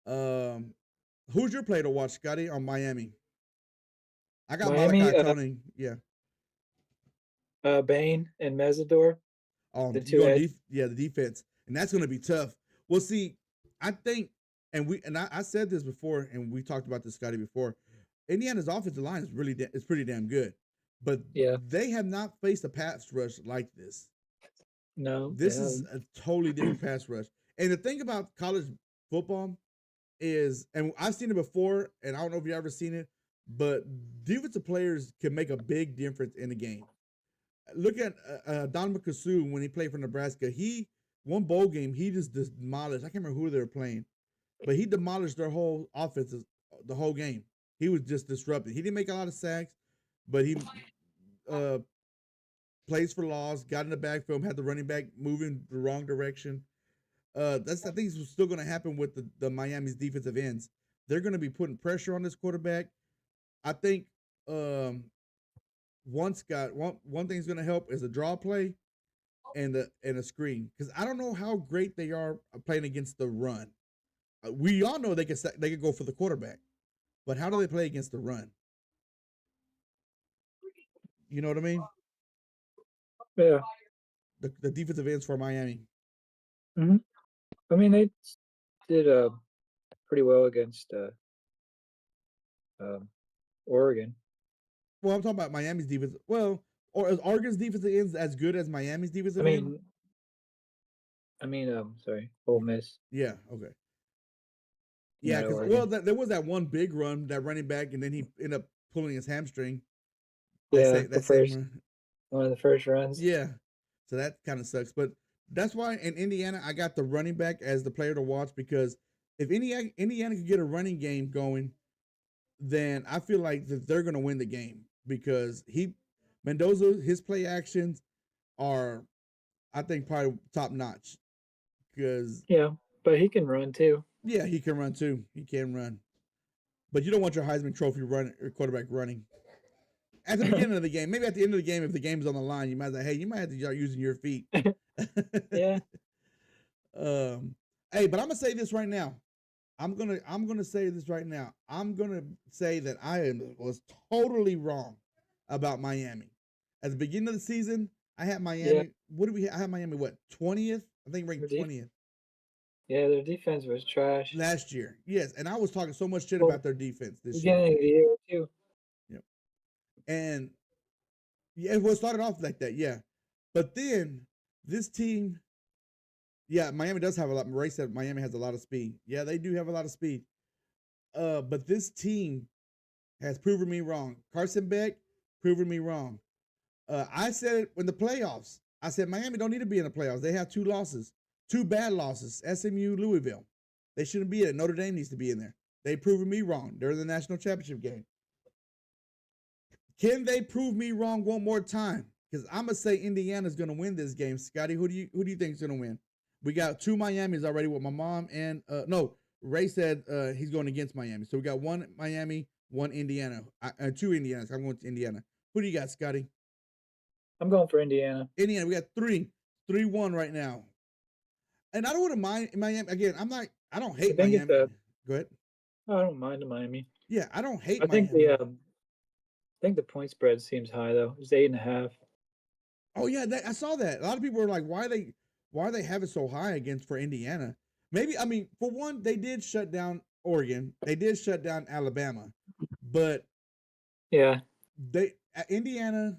Speaker 1: who's your play to watch, Scotty, on Miami? I got Malachi Tony. Yeah.
Speaker 2: Bain and Mesidor.
Speaker 1: The two the defense, and that's going to be tough. Well, see, I think, and I said this before, and we talked about this, Scotty, before. Indiana's offensive line is pretty damn good, but they have not faced a pass rush like this.
Speaker 2: No,
Speaker 1: this is a totally different pass rush. And the thing about college football is, and I've seen it before, and I don't know if you've ever seen it, but defensive players can make a big difference in the game. Look at Don McCasu when he played for Nebraska. He one bowl game, he just demolished. I can't remember who they were playing, but he demolished their whole offense the whole game. He was just disrupted. He didn't make a lot of sacks, but he plays for loss, got in the backfield, had the running back moving the wrong direction. I think it's still going to happen with the Miami's defensive ends. They're going to be putting pressure on this quarterback. I think one thing's going to help is a draw play. and a screen because I don't know how great they are playing against the run. We all know they can go for the quarterback, but how do they play against the run? You know what I mean?
Speaker 2: Yeah.
Speaker 1: The defensive ends for Miami.
Speaker 2: hmm I mean, they did pretty well against um, Oregon.
Speaker 1: Well, I'm talking about Miami's defense. Well, or is Oregon's defensive ends as good as Miami's
Speaker 2: I
Speaker 1: defensive end?
Speaker 2: mean, sorry, Ole Miss.
Speaker 1: Yeah. Okay. Yeah,
Speaker 2: Not
Speaker 1: because
Speaker 2: Oregon.
Speaker 1: there was that one big run, that running back, and then he ended up pulling his hamstring.
Speaker 2: Yeah, the
Speaker 1: That same
Speaker 2: first
Speaker 1: run.
Speaker 2: one of the first runs.
Speaker 1: Yeah. So that kind of sucks. But that's why in Indiana, I got the running back as the player to watch because if Indiana could get a running game going, then I feel like that they're going to win the game because Mendoza, his play actions are, I think, probably top notch. Because
Speaker 2: Yeah, but he can run too.
Speaker 1: yeah, he can run too. He can run, but you don't want your Heisman Trophy quarterback running at the beginning of the game. Maybe at the end of the game, if the game's on the line, you might say, "Hey, you might have to start using your feet."
Speaker 2: Yeah.
Speaker 1: Hey, but I'm gonna say this right now. I'm gonna say this right now. I'm gonna say that was totally wrong about Miami. At the beginning of the season, I had Miami.
Speaker 2: Yeah.
Speaker 1: What did we? I had Miami. What 20th? I think ranked 20th
Speaker 2: Yeah, their defense was trash.
Speaker 1: last year. Yes, and I was talking so much shit
Speaker 2: Well,
Speaker 1: about their defense this year.
Speaker 2: beginning of the year too.
Speaker 1: Yep. And yeah, it was started off like that. Yeah, but then this team. Yeah, Miami does have a lot. Ray said Miami has a lot of speed. Yeah, they do have a lot of speed. But this team has proven me wrong. Carson Beck proven me wrong. I said it in the playoffs. I said Miami don't need to be in the playoffs. They have 2 losses, 2 bad losses. SMU, Louisville. They shouldn't be in it. Notre Dame needs to be in there. They proven me wrong. They're in the national championship game. Can they prove me wrong one more time? Because I'm gonna say Indiana's gonna win this game. Scotty, who do you think is gonna win? We got 2 Miamis already with my mom and no. Ray said he's going against Miami. So we got 1 Miami, 1 Indiana, 2 Indianas. I'm going to Indiana. Who do you got, Scotty?
Speaker 2: I'm going for Indiana.
Speaker 1: Indiana. We got 3-1 right now. And I don't want to mind Miami again. I don't hate Miami. Go ahead.
Speaker 2: I don't mind Miami.
Speaker 1: Yeah, I don't hate
Speaker 2: I
Speaker 1: Miami.
Speaker 2: think the point spread seems high though. It's 8.5.
Speaker 1: Oh yeah, I saw that. A lot of people are like, why are they have it so high against for Indiana? Maybe I mean, for one, they did shut down Oregon. They did shut down Alabama, but
Speaker 2: yeah,
Speaker 1: Indiana,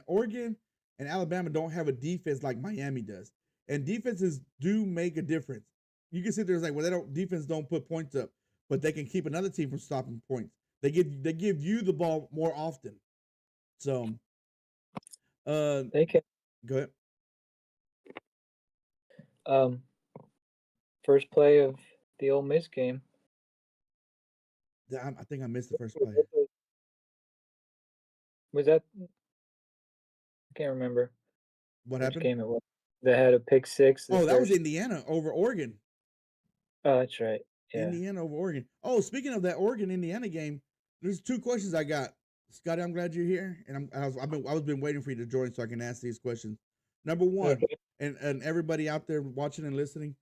Speaker 1: Oregon and Alabama don't have a defense like Miami does, and defenses do make a difference. You can sit there and say, well, defense don't put points up, but they can keep another team from stopping points. They give you the ball more often. So,
Speaker 2: they can.
Speaker 1: go
Speaker 2: ahead. First play of the Ole Miss game.
Speaker 1: I think I missed the first play.
Speaker 2: Was that? I can't remember.
Speaker 1: What
Speaker 2: which
Speaker 1: happened?
Speaker 2: Game it was. They had a pick six.
Speaker 1: That was Indiana over Oregon.
Speaker 2: Oh, that's right. Yeah.
Speaker 1: Indiana over Oregon. Oh, speaking of that Oregon Indiana game, there's 2 questions I got. Scotty, I'm glad you're here, and I've been waiting for you to join so I can ask these questions. Number one, okay. and everybody out there watching and listening,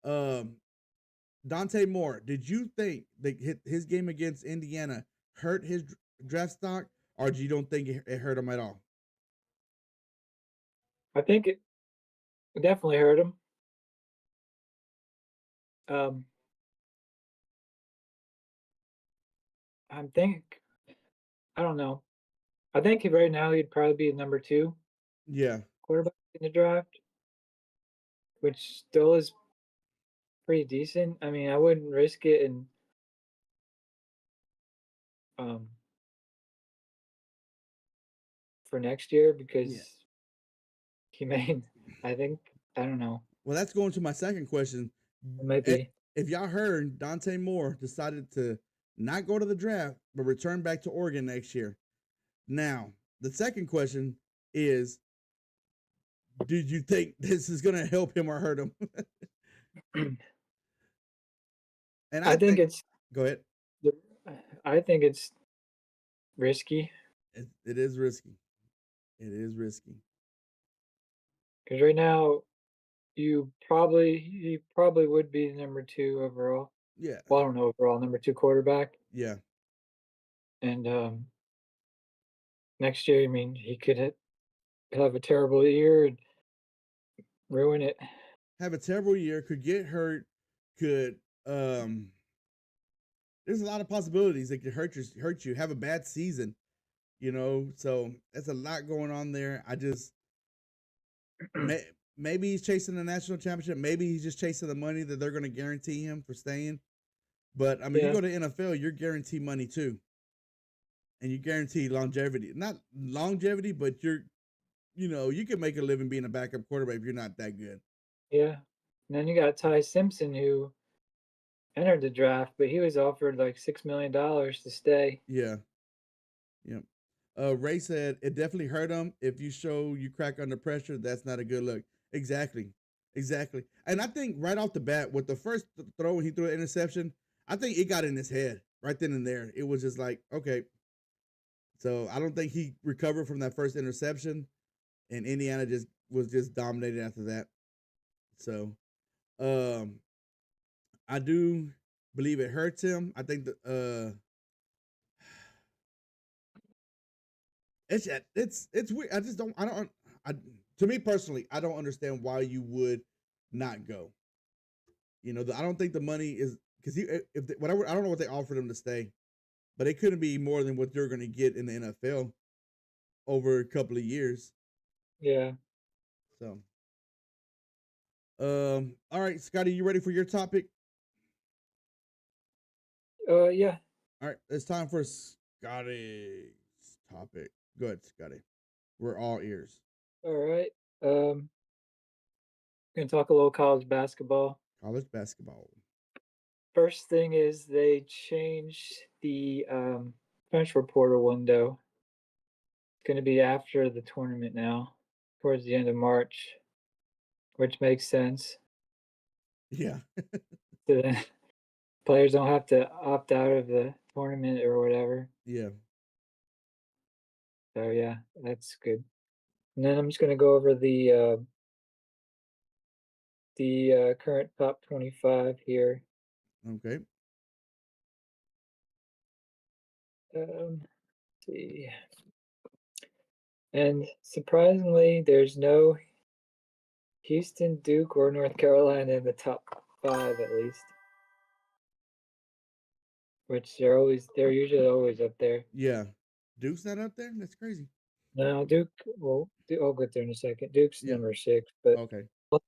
Speaker 1: Dante Moore, did you think that his game against Indiana hurt his draft stock, or you don't think it hurt him at all?
Speaker 2: I think it definitely hurt him. I don't know. I think right now he'd probably be number 2.
Speaker 1: Yeah.
Speaker 2: Quarterback in the draft, which still is pretty decent. I mean, I wouldn't risk it in for next year because he made. I don't know.
Speaker 1: Well, that's going to my second question.
Speaker 2: It might be.
Speaker 1: If y'all heard, Dante Moore decided to not go to the draft, but return back to Oregon next year. Now, the second question is, did you think this is going to help him or hurt him? And
Speaker 2: I think it's.
Speaker 1: Go ahead.
Speaker 2: I think it's risky.
Speaker 1: It is risky. It is risky.
Speaker 2: Because right now, he probably would be the number 2 overall.
Speaker 1: Yeah,
Speaker 2: Well, I don't know overall, number 2 quarterback.
Speaker 1: yeah.
Speaker 2: And next year, I mean, have a terrible year and ruin it.
Speaker 1: Have a terrible year, could get hurt, could there's a lot of possibilities that could hurt you, have a bad season, so that's a lot going on there. I just maybe he's chasing the national championship, maybe he's just chasing the money that they're going to guarantee him for staying. But I mean, you
Speaker 2: Yeah.
Speaker 1: go to NFL, you're guaranteed money too, and you guarantee longevity. Not longevity, but you can make a living being a backup quarterback if you're not that good.
Speaker 2: Yeah. And then you got Ty Simpson, who entered the draft, but he was offered like $6 million to stay.
Speaker 1: Yeah. Yep. Ray said it definitely hurt him. If you show you crack under pressure, that's not a good look. Exactly. Exactly. And I think right off the bat, with the first throw when he threw an interception, I think it got in his head right then and there. It was just like, okay. So I don't think he recovered from that first interception, and Indiana was dominated after that. So, I do believe it hurts him. I think that it's weird. To me personally, I don't understand why you would not go. I don't think the money is because whatever. I don't know what they offered him to stay, but it couldn't be more than what you're going to get in the NFL over a couple of years.
Speaker 2: Yeah.
Speaker 1: So, all right, Scotty, you ready for your topic?
Speaker 2: Yeah.
Speaker 1: All right, it's time for Scotty's topic. Go ahead, Scotty. We're all ears.
Speaker 2: All right. Gonna talk a little college basketball.
Speaker 1: College basketball.
Speaker 2: First thing is they changed the transfer portal window. It's going to be after the tournament now, towards the end of March, which makes sense.
Speaker 1: Yeah.
Speaker 2: So then players don't have to opt out of the tournament or whatever.
Speaker 1: Yeah.
Speaker 2: So yeah, that's good. And then I'm just going to go over the current top 25 here.
Speaker 1: Okay.
Speaker 2: Let's see. And surprisingly, there's no Houston, Duke, or North Carolina in the top 5 at least. Which they're usually always up there.
Speaker 1: Yeah. Duke's not up there? That's crazy.
Speaker 2: No, Duke. Well, I'll get there in a second. Duke's
Speaker 1: Yeah.
Speaker 2: number 6, but
Speaker 1: Okay.
Speaker 2: I'll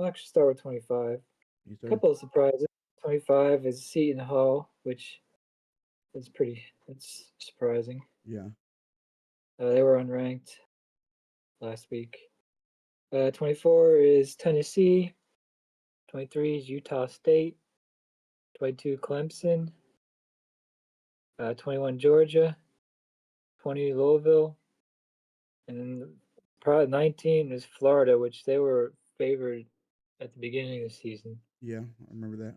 Speaker 2: actually start with 25.
Speaker 1: Yes,
Speaker 2: A couple of surprises. 25 is Seton Hall, which is that's surprising.
Speaker 1: Yeah.
Speaker 2: They were unranked last week. 24 is Tennessee. 23 is Utah State. 22 Clemson. 21 Georgia. 20 Louisville. And then probably 19 is Florida, which they were favored at the beginning of the season.
Speaker 1: Yeah, I remember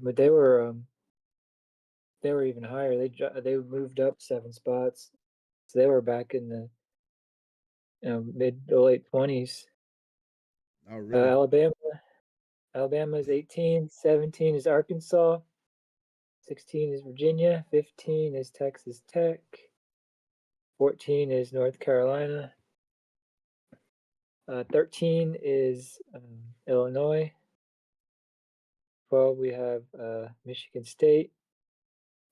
Speaker 2: But they were even higher. They moved up 7 spots, so they were back in the mid to late 20s.
Speaker 1: Oh, really?
Speaker 2: Alabama is 18. 17 is Arkansas. 16 is Virginia. 15 is Texas Tech. 14 is North Carolina. 13 is Illinois. 12 we have Michigan State.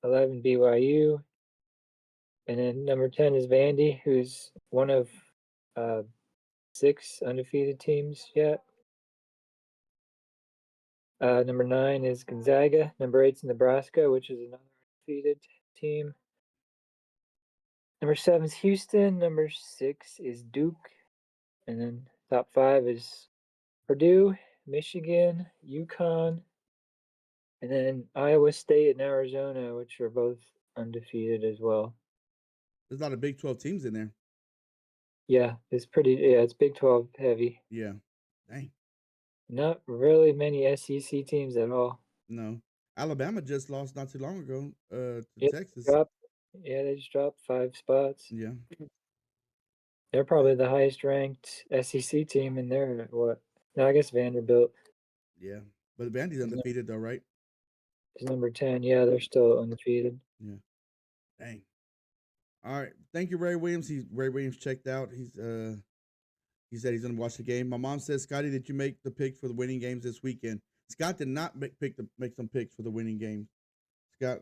Speaker 2: 11 BYU. And then number 10 is Vandy, who's one of 6 undefeated teams yet. Number 9 is Gonzaga. Number 8 is Nebraska, which is another undefeated team. Number 7 is Houston. Number 6 is Duke. And then top 5 is Purdue, Michigan, UConn, and then Iowa State and Arizona, which are both undefeated as well.
Speaker 1: There's a lot of Big 12 teams in there.
Speaker 2: Yeah, it's Big 12 heavy.
Speaker 1: Yeah. Dang.
Speaker 2: Not really many SEC teams at all.
Speaker 1: No. Alabama just lost not too long ago to Texas.
Speaker 2: They just dropped 5 spots.
Speaker 1: Yeah.
Speaker 2: They're probably the highest ranked SEC team in there. What? No, I guess Vanderbilt
Speaker 1: Yeah, but Vandy's undefeated though, right?
Speaker 2: is number 10. Yeah, they're still undefeated.
Speaker 1: Yeah. Dang. All right. Thank you, Ray Williams. Ray Williams checked out. He said he's gonna watch the game. My mom says, Scotty, did you make the picks for the winning games this weekend? Scott did not make some picks for the winning games. Scott,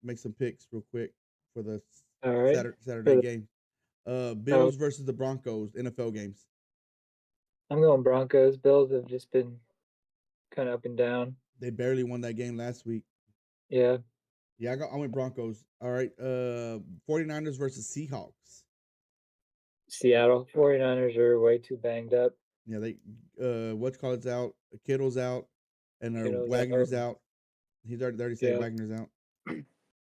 Speaker 1: make some picks real quick for the
Speaker 2: All right.
Speaker 1: Saturday game. Bills versus the Broncos, NFL games.
Speaker 2: I'm going Broncos. Bills have just been kind of up and down.
Speaker 1: They barely won that game last week.
Speaker 2: Yeah.
Speaker 1: Yeah, I went Broncos. All right. 49ers versus Seahawks.
Speaker 2: Seattle 49ers are way too banged up.
Speaker 1: Yeah, they what's out, Kittle's out, and
Speaker 2: Kittle's
Speaker 1: Wagner's out. He's already said
Speaker 2: Yeah.
Speaker 1: Wagner's out.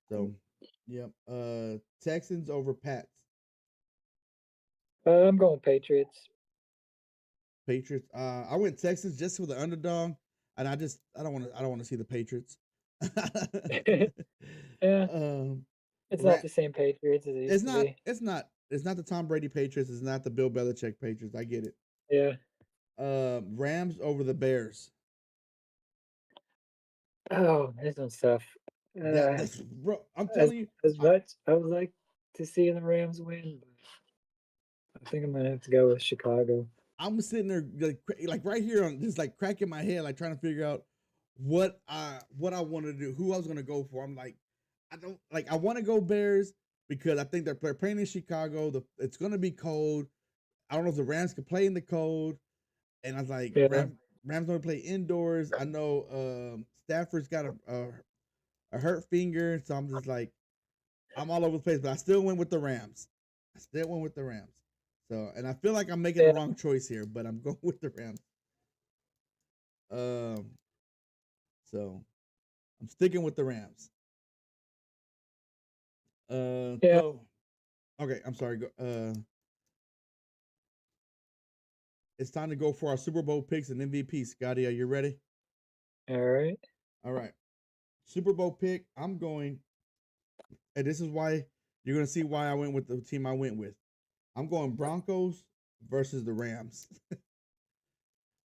Speaker 1: So, yep. Texans over Pats.
Speaker 2: I'm going Patriots.
Speaker 1: Patriots. I went Texans just for the underdog, and I don't want to see the Patriots.
Speaker 2: Yeah. It's not the same Patriots as it used to be.
Speaker 1: It's not the Tom Brady Patriots. It's not the Bill Belichick Patriots. I get it.
Speaker 2: Yeah.
Speaker 1: Rams over the Bears.
Speaker 2: Oh, this one's tough.
Speaker 1: Bro, I'm telling you.
Speaker 2: As much I would like to see the Rams win, but I think I'm gonna have to go with Chicago.
Speaker 1: I'm sitting there like right here on just like cracking my head, like trying to figure out what I want to do, who I was gonna go for. I'm like, I want to go Bears because I think they're playing in Chicago. It's gonna be cold. I don't know if the Rams can play in the cold. And I was like,
Speaker 2: Yeah.
Speaker 1: Rams don't play indoors. I know Stafford's got a hurt finger, so I'm just like, I'm all over the place. But I still went with the Rams. So, and I feel like I'm making the wrong choice here, but I'm going with the Rams. So I'm sticking with the Rams.
Speaker 2: Yeah.
Speaker 1: So, okay, I'm sorry. It's time to go for our Super Bowl picks and MVP. Scotty, are you ready?
Speaker 2: All right.
Speaker 1: Super Bowl pick. I'm going, and this is why you're going to see why I went with the team I went with. I'm going Broncos versus the Rams.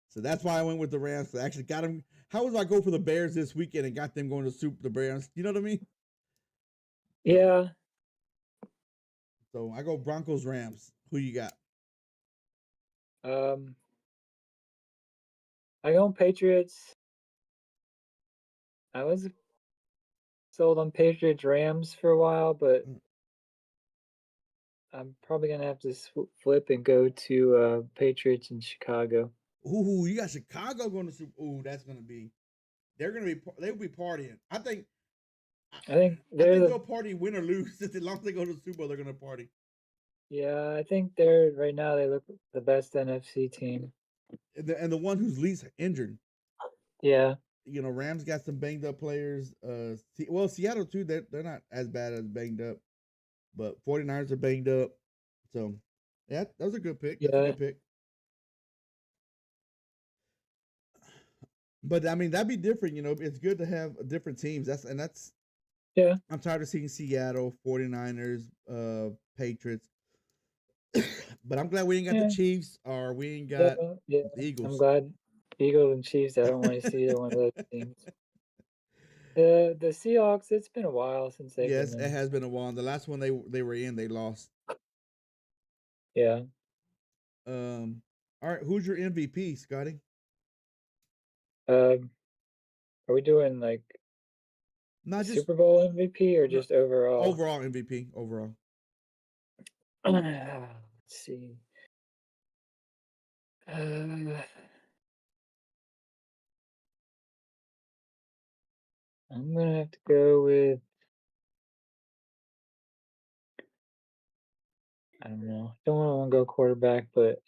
Speaker 1: So that's why I went with the Rams. I actually got them. How was I go for the Bears this weekend and got them going to the Bears? You know what I mean?
Speaker 2: Yeah.
Speaker 1: So I go Broncos Rams. Who you got?
Speaker 2: I go Patriots. I was sold on Patriots Rams for a while, but I'm probably gonna have to flip and go to Patriots in Chicago.
Speaker 1: Ooh, you got Chicago going to Super. Ooh, that's gonna be. They'll be partying. I think they'll party win or lose. As long as they go to the Super Bowl, they're gonna party.
Speaker 2: Yeah, I think they're right now. They look the best NFC team.
Speaker 1: And the one who's least injured.
Speaker 2: Yeah.
Speaker 1: You know, Rams got some banged up players. Seattle too. They're not as bad as banged up, but 49ers are banged up. So, yeah, that was a good pick. That's a good pick. But I mean, that'd be different. You know, it's good to have different teams. That's.
Speaker 2: Yeah.
Speaker 1: I'm tired of seeing Seattle, 49ers, Patriots. But I'm glad we ain't got the Chiefs or we ain't got the Eagles.
Speaker 2: I'm glad Eagles and Chiefs. I don't want to see one of those teams. The Seahawks. It's been a while since they.
Speaker 1: Yes, it has been a while. The last one they were in, they lost.
Speaker 2: Yeah.
Speaker 1: All right. Who's your MVP, Scotty?
Speaker 2: Are we doing like not just Super Bowl MVP or just overall?
Speaker 1: Overall MVP. Overall.
Speaker 2: Let's see. I'm gonna have to go with. I don't know. Don't want to go quarterback, but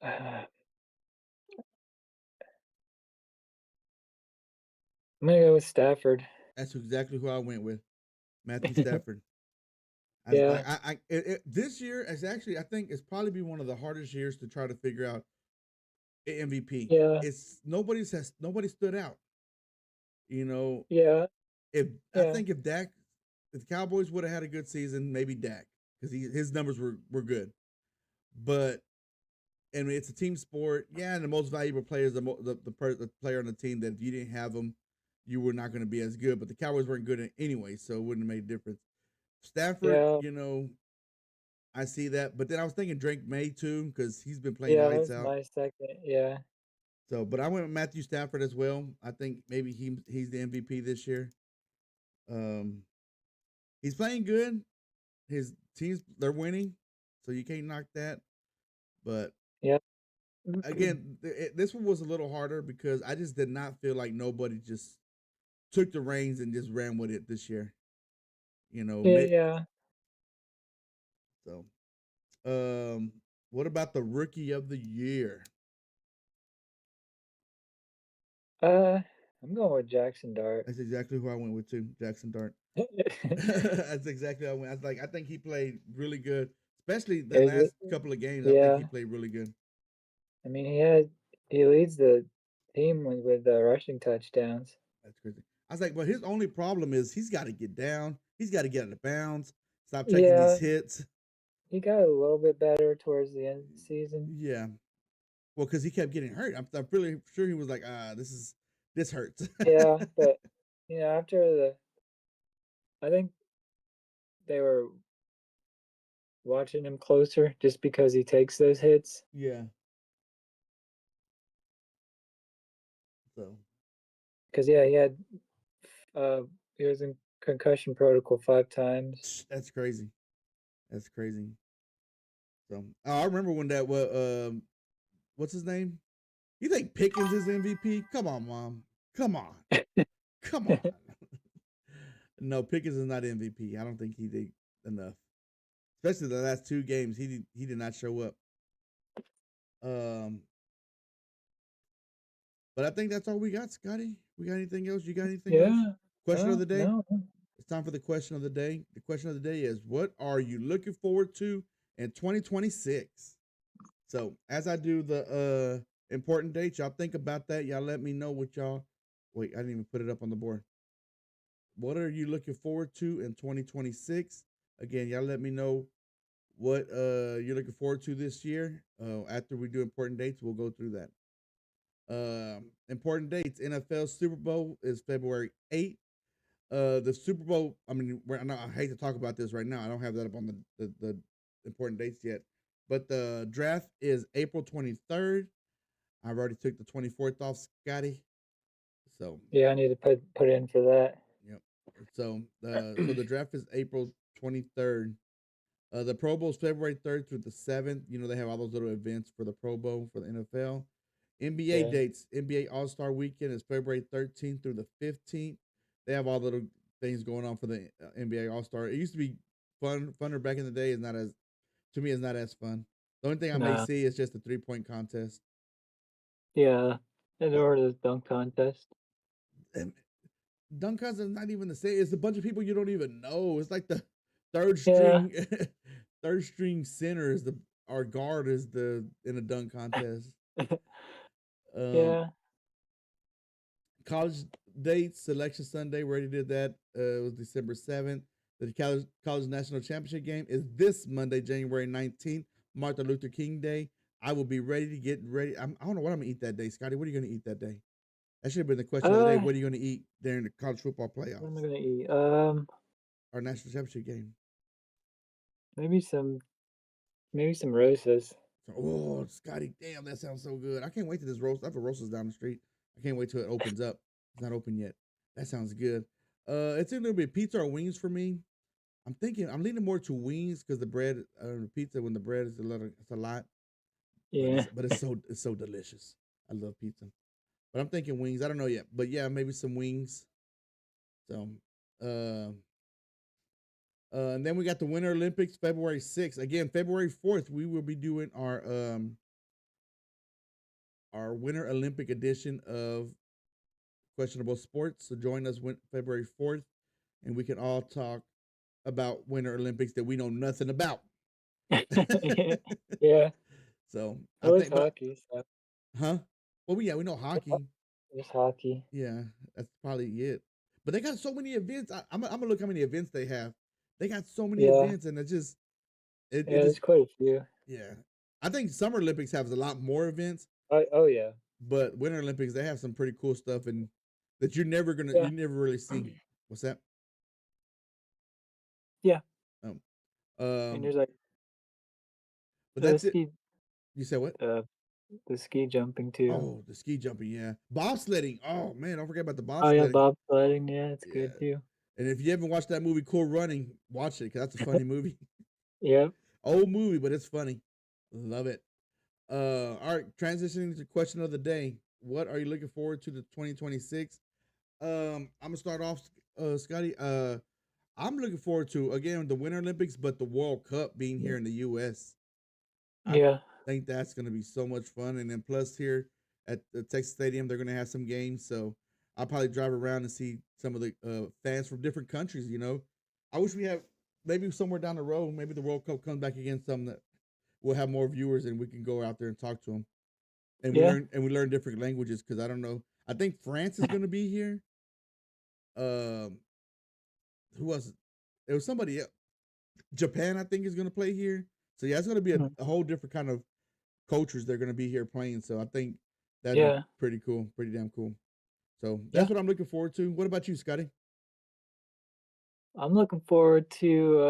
Speaker 2: I'm gonna go with Stafford.
Speaker 1: That's exactly who I went with, Matthew Stafford.
Speaker 2: Yeah.
Speaker 1: This year is actually, I think, it's probably be one of the hardest years to try to figure out an MVP.
Speaker 2: Yeah.
Speaker 1: It's nobody stood out. You know.
Speaker 2: Yeah.
Speaker 1: I think if Dak if the Cowboys would have had a good season, maybe Dak, because his numbers were good. But and it's a team sport. Yeah, and the most valuable player is the player on the team that if you didn't have them, you were not going to be as good. But the Cowboys weren't good anyway, so it wouldn't have made a difference. Stafford,
Speaker 2: Yeah,
Speaker 1: I see that. But then I was thinking Drake May too, because he's been playing
Speaker 2: yeah,
Speaker 1: lights
Speaker 2: that's
Speaker 1: out.
Speaker 2: my second. Yeah.
Speaker 1: So, but I went with Matthew Stafford as well. I think maybe he's the MVP this year. He's playing good. His teams they're winning, so you can't knock that. But
Speaker 2: Yeah.
Speaker 1: again, this one was a little harder because I just did not feel like nobody just took the reins and just ran with it this year.
Speaker 2: Yeah.
Speaker 1: So, what about the rookie of the year?
Speaker 2: I'm going with Jackson Dart.
Speaker 1: That's exactly who I went with too, Jackson Dart. That's exactly how I went. I was like, I think he played really good, especially the
Speaker 2: Is it?
Speaker 1: last couple of games. I think he
Speaker 2: Yeah.
Speaker 1: played really good.
Speaker 2: I mean, he leads the team with the rushing touchdowns.
Speaker 1: That's crazy. I was like, but his only problem is he's got to get down. He's got to get out of bounds. Stop taking these
Speaker 2: Yeah,
Speaker 1: hits.
Speaker 2: he got a little bit better towards the end of the season.
Speaker 1: Yeah. Well, because he kept getting hurt. I'm pretty sure he was like, this hurts.
Speaker 2: Yeah, but I think they were watching him closer just because he takes those hits.
Speaker 1: Yeah. So.
Speaker 2: Because he was in concussion protocol 5 times.
Speaker 1: That's crazy. That's crazy. So I remember when that what's his name? You think Pickens is MVP? Come on, mom. Come on. Come on. No, Pickens is not MVP. I don't think he did enough. Especially the last 2 games. He did not show up. But I think that's all we got, Scotty. We got anything else? You got anything else? Question of the day?
Speaker 2: No.
Speaker 1: It's time for the question of the day. The question of the day is, what are you looking forward to in 2026? So as I do the important dates, y'all think about that. Y'all let me know what y'all. Wait, I didn't even put it up on the board. What are you looking forward to in 2026? Again, y'all let me know what you're looking forward to this year. After we do important dates, we'll go through that. Important dates. NFL Super Bowl is February 8th. The Super Bowl, I mean, I hate to talk about this right now. I don't have that up on the important dates yet. But the draft is April 23rd. I've already took the 24th off, Scotty. So
Speaker 2: yeah, I need to put in for that.
Speaker 1: Yep. So the draft is April 23rd. The Pro Bowl is February 3rd through the 7th. They have all those little events for the Pro Bowl for the NFL. NBA dates. NBA All-Star Weekend is February 13th through the 15th. They have all the little things going on for the NBA All-Star. It used to be funner back in the day. To me, it's not as fun. The only thing I may see is just the 3-point contest.
Speaker 2: Yeah, or the dunk contest.
Speaker 1: And dunk contest is not even the same. It's a bunch of people you don't even know. It's like the third string, third string center is our guard is in a dunk contest.
Speaker 2: Yeah.
Speaker 1: College dates, Selection Sunday. We already did that. It was December 7th. The College National Championship game is this Monday, January 19th, Martin Luther King Day. I will be ready to get ready. I don't know what I'm going to eat that day, Scotty. What are you going to eat that day? That should have been the question of the day. What are you going to eat during the college football playoffs?
Speaker 2: What am I going to eat?
Speaker 1: Our national championship game.
Speaker 2: Maybe some roses.
Speaker 1: Oh, Scotty, damn, that sounds so good. I can't wait till this roast. I have a roasters down the street. I can't wait till it opens up. It's not open yet. That sounds good. It's a little bit pizza or wings for me. I'm leaning more to wings because the bread, pizza when the bread is it's a lot.
Speaker 2: Yeah.
Speaker 1: But it's so delicious. I love pizza. But I'm thinking wings. I don't know yet. But yeah, maybe some wings. So and then we got the Winter Olympics, February 6th. Again, February 4th, we will be doing our Winter Olympic edition of Questionable Sports. So join us February 4th, and we can all talk about Winter Olympics that we know nothing about.
Speaker 2: Yeah.
Speaker 1: So
Speaker 2: I like hockey.
Speaker 1: Huh? Well, yeah, we know hockey.
Speaker 2: Just hockey.
Speaker 1: Yeah, that's probably it. But they got so many events. I'm gonna look how many events they have. They got so many
Speaker 2: Yeah,
Speaker 1: events, and it just it
Speaker 2: yeah, there's
Speaker 1: just
Speaker 2: quite a few.
Speaker 1: yeah. I think Summer Olympics has a lot more events,
Speaker 2: Oh yeah,
Speaker 1: but Winter Olympics they have some pretty cool stuff and that
Speaker 2: yeah,
Speaker 1: you never really see. What's that?
Speaker 2: yeah.
Speaker 1: Um,
Speaker 2: And
Speaker 1: um,
Speaker 2: there's like
Speaker 1: but
Speaker 2: the
Speaker 1: that's it.
Speaker 2: ski,
Speaker 1: You said what?
Speaker 2: uh, the ski jumping too.
Speaker 1: Oh, the ski jumping, yeah. Bobsledding. Oh man, don't forget about the
Speaker 2: Oh yeah,
Speaker 1: bobsledding.
Speaker 2: bobsledding. Yeah, it's good
Speaker 1: Yeah.
Speaker 2: too.
Speaker 1: And if you haven't watched that movie Cool Running, watch it because that's a funny movie.
Speaker 2: Yep.
Speaker 1: Old movie, but it's funny. Love it. All right, transitioning to question of the day. What are you looking forward to 2026? I'm gonna start off, Scotty. I'm looking forward to again the Winter Olympics, but the World Cup being here in the U.S. I
Speaker 2: Yeah.
Speaker 1: think that's gonna be so much fun, and then plus here at the Texas Stadium, they're gonna have some games, so I'll probably drive around and see some of the fans from different countries. I wish we have maybe somewhere down the road, maybe the World Cup comes back again, some that we'll have more viewers and we can go out there and talk to them, and
Speaker 2: Yeah.
Speaker 1: we learn different languages because I don't know. I think France is gonna be here. Um, who else? It was somebody else. Japan, I think, is going to play here. So yeah, it's going to be
Speaker 2: Mhm.
Speaker 1: a whole different kind of cultures they're going to be here playing. So I think that'd be
Speaker 2: Yeah.
Speaker 1: pretty cool, pretty damn cool. So
Speaker 2: Yeah.
Speaker 1: that's what I'm looking forward to. What about you, Scotty?
Speaker 2: I'm looking forward to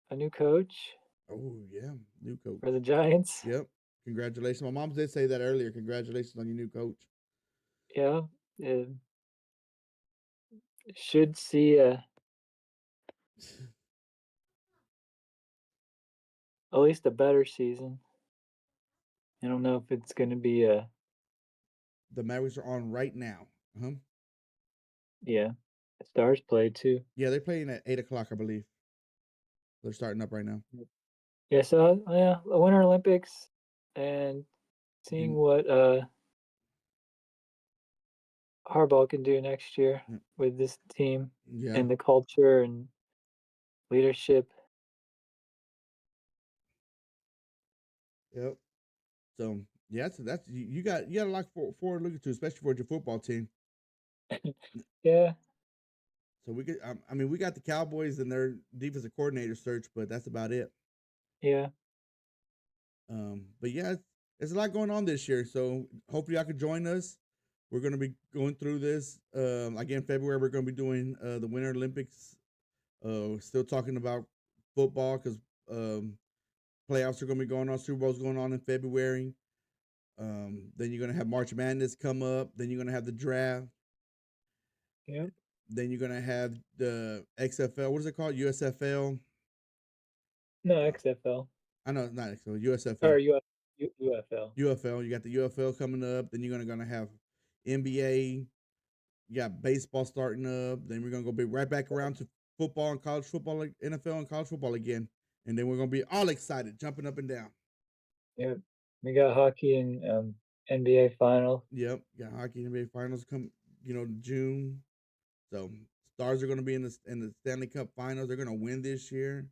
Speaker 2: a new coach
Speaker 1: Oh yeah, new coach.
Speaker 2: for the Giants.
Speaker 1: Yep. Congratulations. My mom did say that earlier. Congratulations on your new coach.
Speaker 2: Yeah. Uh, should see at least a better season. I don't know if it's going to be
Speaker 1: The Mavericks are on right now. Uh-huh.
Speaker 2: yeah, Stars play too.
Speaker 1: Yeah, they're playing at 8 o'clock, I believe. They're starting up right now.
Speaker 2: Yeah, so yeah, the Winter Olympics and seeing
Speaker 1: You-
Speaker 2: what Harbaugh can do next year
Speaker 1: mm,
Speaker 2: with this team
Speaker 1: Yeah.
Speaker 2: and the culture and leadership.
Speaker 1: Yep. So yeah, so that's you got a lot forward looking to, especially for your football team.
Speaker 2: Yeah,
Speaker 1: So we could, I mean, we got the Cowboys and their defensive coordinator search, but that's about it.
Speaker 2: yeah,
Speaker 1: But yeah, it's a lot going on this year. So hopefully y'all could join us. We're going to be going through this. Again, February, we're going to be doing the Winter Olympics. Still talking about football because playoffs are going to be going on. Super Bowl's going on in February. Then you're going to have March Madness come up. Then you're going to have the draft.
Speaker 2: yeah.
Speaker 1: Then you're going to have the XFL. What is it called? USFL.
Speaker 2: No,
Speaker 1: Uh,
Speaker 2: XFL
Speaker 1: I know it's not XFL. USFL.
Speaker 2: or UFL.
Speaker 1: UFL. You got the UFL coming up. Then you're gonna have NBA. You got baseball starting up. Then we're gonna go be right back around to football and college football, like NFL and college football again. And then we're gonna be all excited, jumping up and down.
Speaker 2: Yeah, we got hockey and NBA final.
Speaker 1: Yep. Got hockey NBA finals come. June. So Stars are gonna be in the Stanley Cup finals. They're gonna win this year.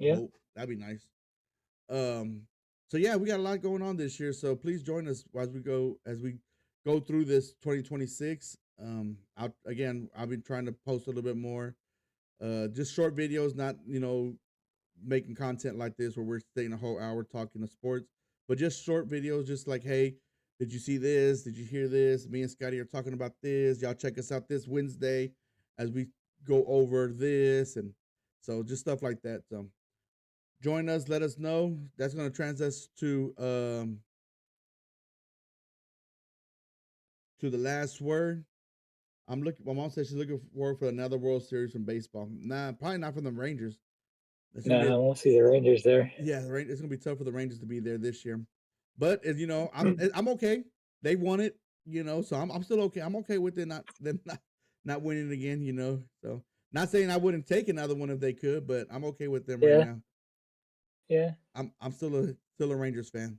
Speaker 1: I
Speaker 2: Yeah,
Speaker 1: hope that'd be nice. Um, so yeah, we got a lot going on this year. So please join us as we go through this 2026. I've been trying to post a little bit more, just short videos, not making content like this where we're staying a whole hour talking to sports, but just short videos, just like, hey, did you see this? Did you hear this? Me and Scotty are talking about this. Y'all check us out this Wednesday as we go over this, and so just stuff like that. So join us. Let us know. That's going to translate us to the last word. I'm looking. My mom said she's looking forward for another World Series from baseball. Nah, probably not from the Rangers. It's gonna
Speaker 2: no,
Speaker 1: be
Speaker 2: I won't see the Rangers there.
Speaker 1: it's gonna be tough for the Rangers to be there this year. But as you know, I'm okay. They won it, so I'm still okay. I'm okay with them not winning again. So not saying I wouldn't take another one if they could, but I'm okay with them right
Speaker 2: Yeah,
Speaker 1: now.
Speaker 2: yeah,
Speaker 1: I'm still a Rangers fan.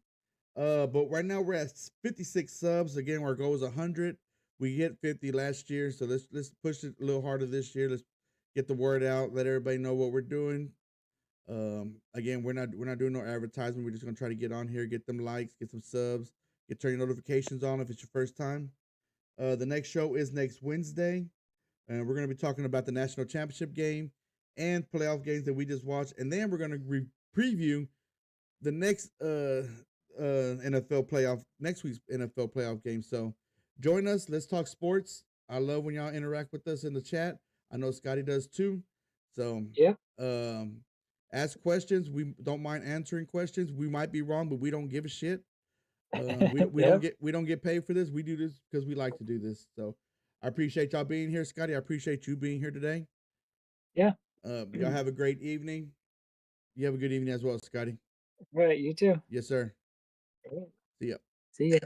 Speaker 1: But right now we're at 56 subs. Again, our goal is 100. We hit 50 last year, so let's push it a little harder this year. Let's get the word out, let everybody know what we're doing. Again, we're not doing no advertisement. We're just gonna try to get on here, get them likes, get some subs, You turn your notifications on if it's your first time. The next show is next Wednesday, and we're going to be talking about the national championship game and playoff games that we just watched, and then we're going to preview the next NFL playoff, next week's NFL playoff game. So join us. Let's talk sports. I love when y'all interact with us in the chat. I know Scotty does too. So
Speaker 2: Yeah.
Speaker 1: ask questions. We don't mind answering questions. We might be wrong, but we don't give a shit. We don't get paid for this. We do this because we like to do this. So I appreciate y'all being here, Scotty. I appreciate you being here today.
Speaker 2: Yeah.
Speaker 1: Y'all have a great evening. You have a good evening as well, Scotty.
Speaker 2: All right, you too.
Speaker 1: Yes, sir.
Speaker 2: All right.
Speaker 1: See ya.
Speaker 2: See ya.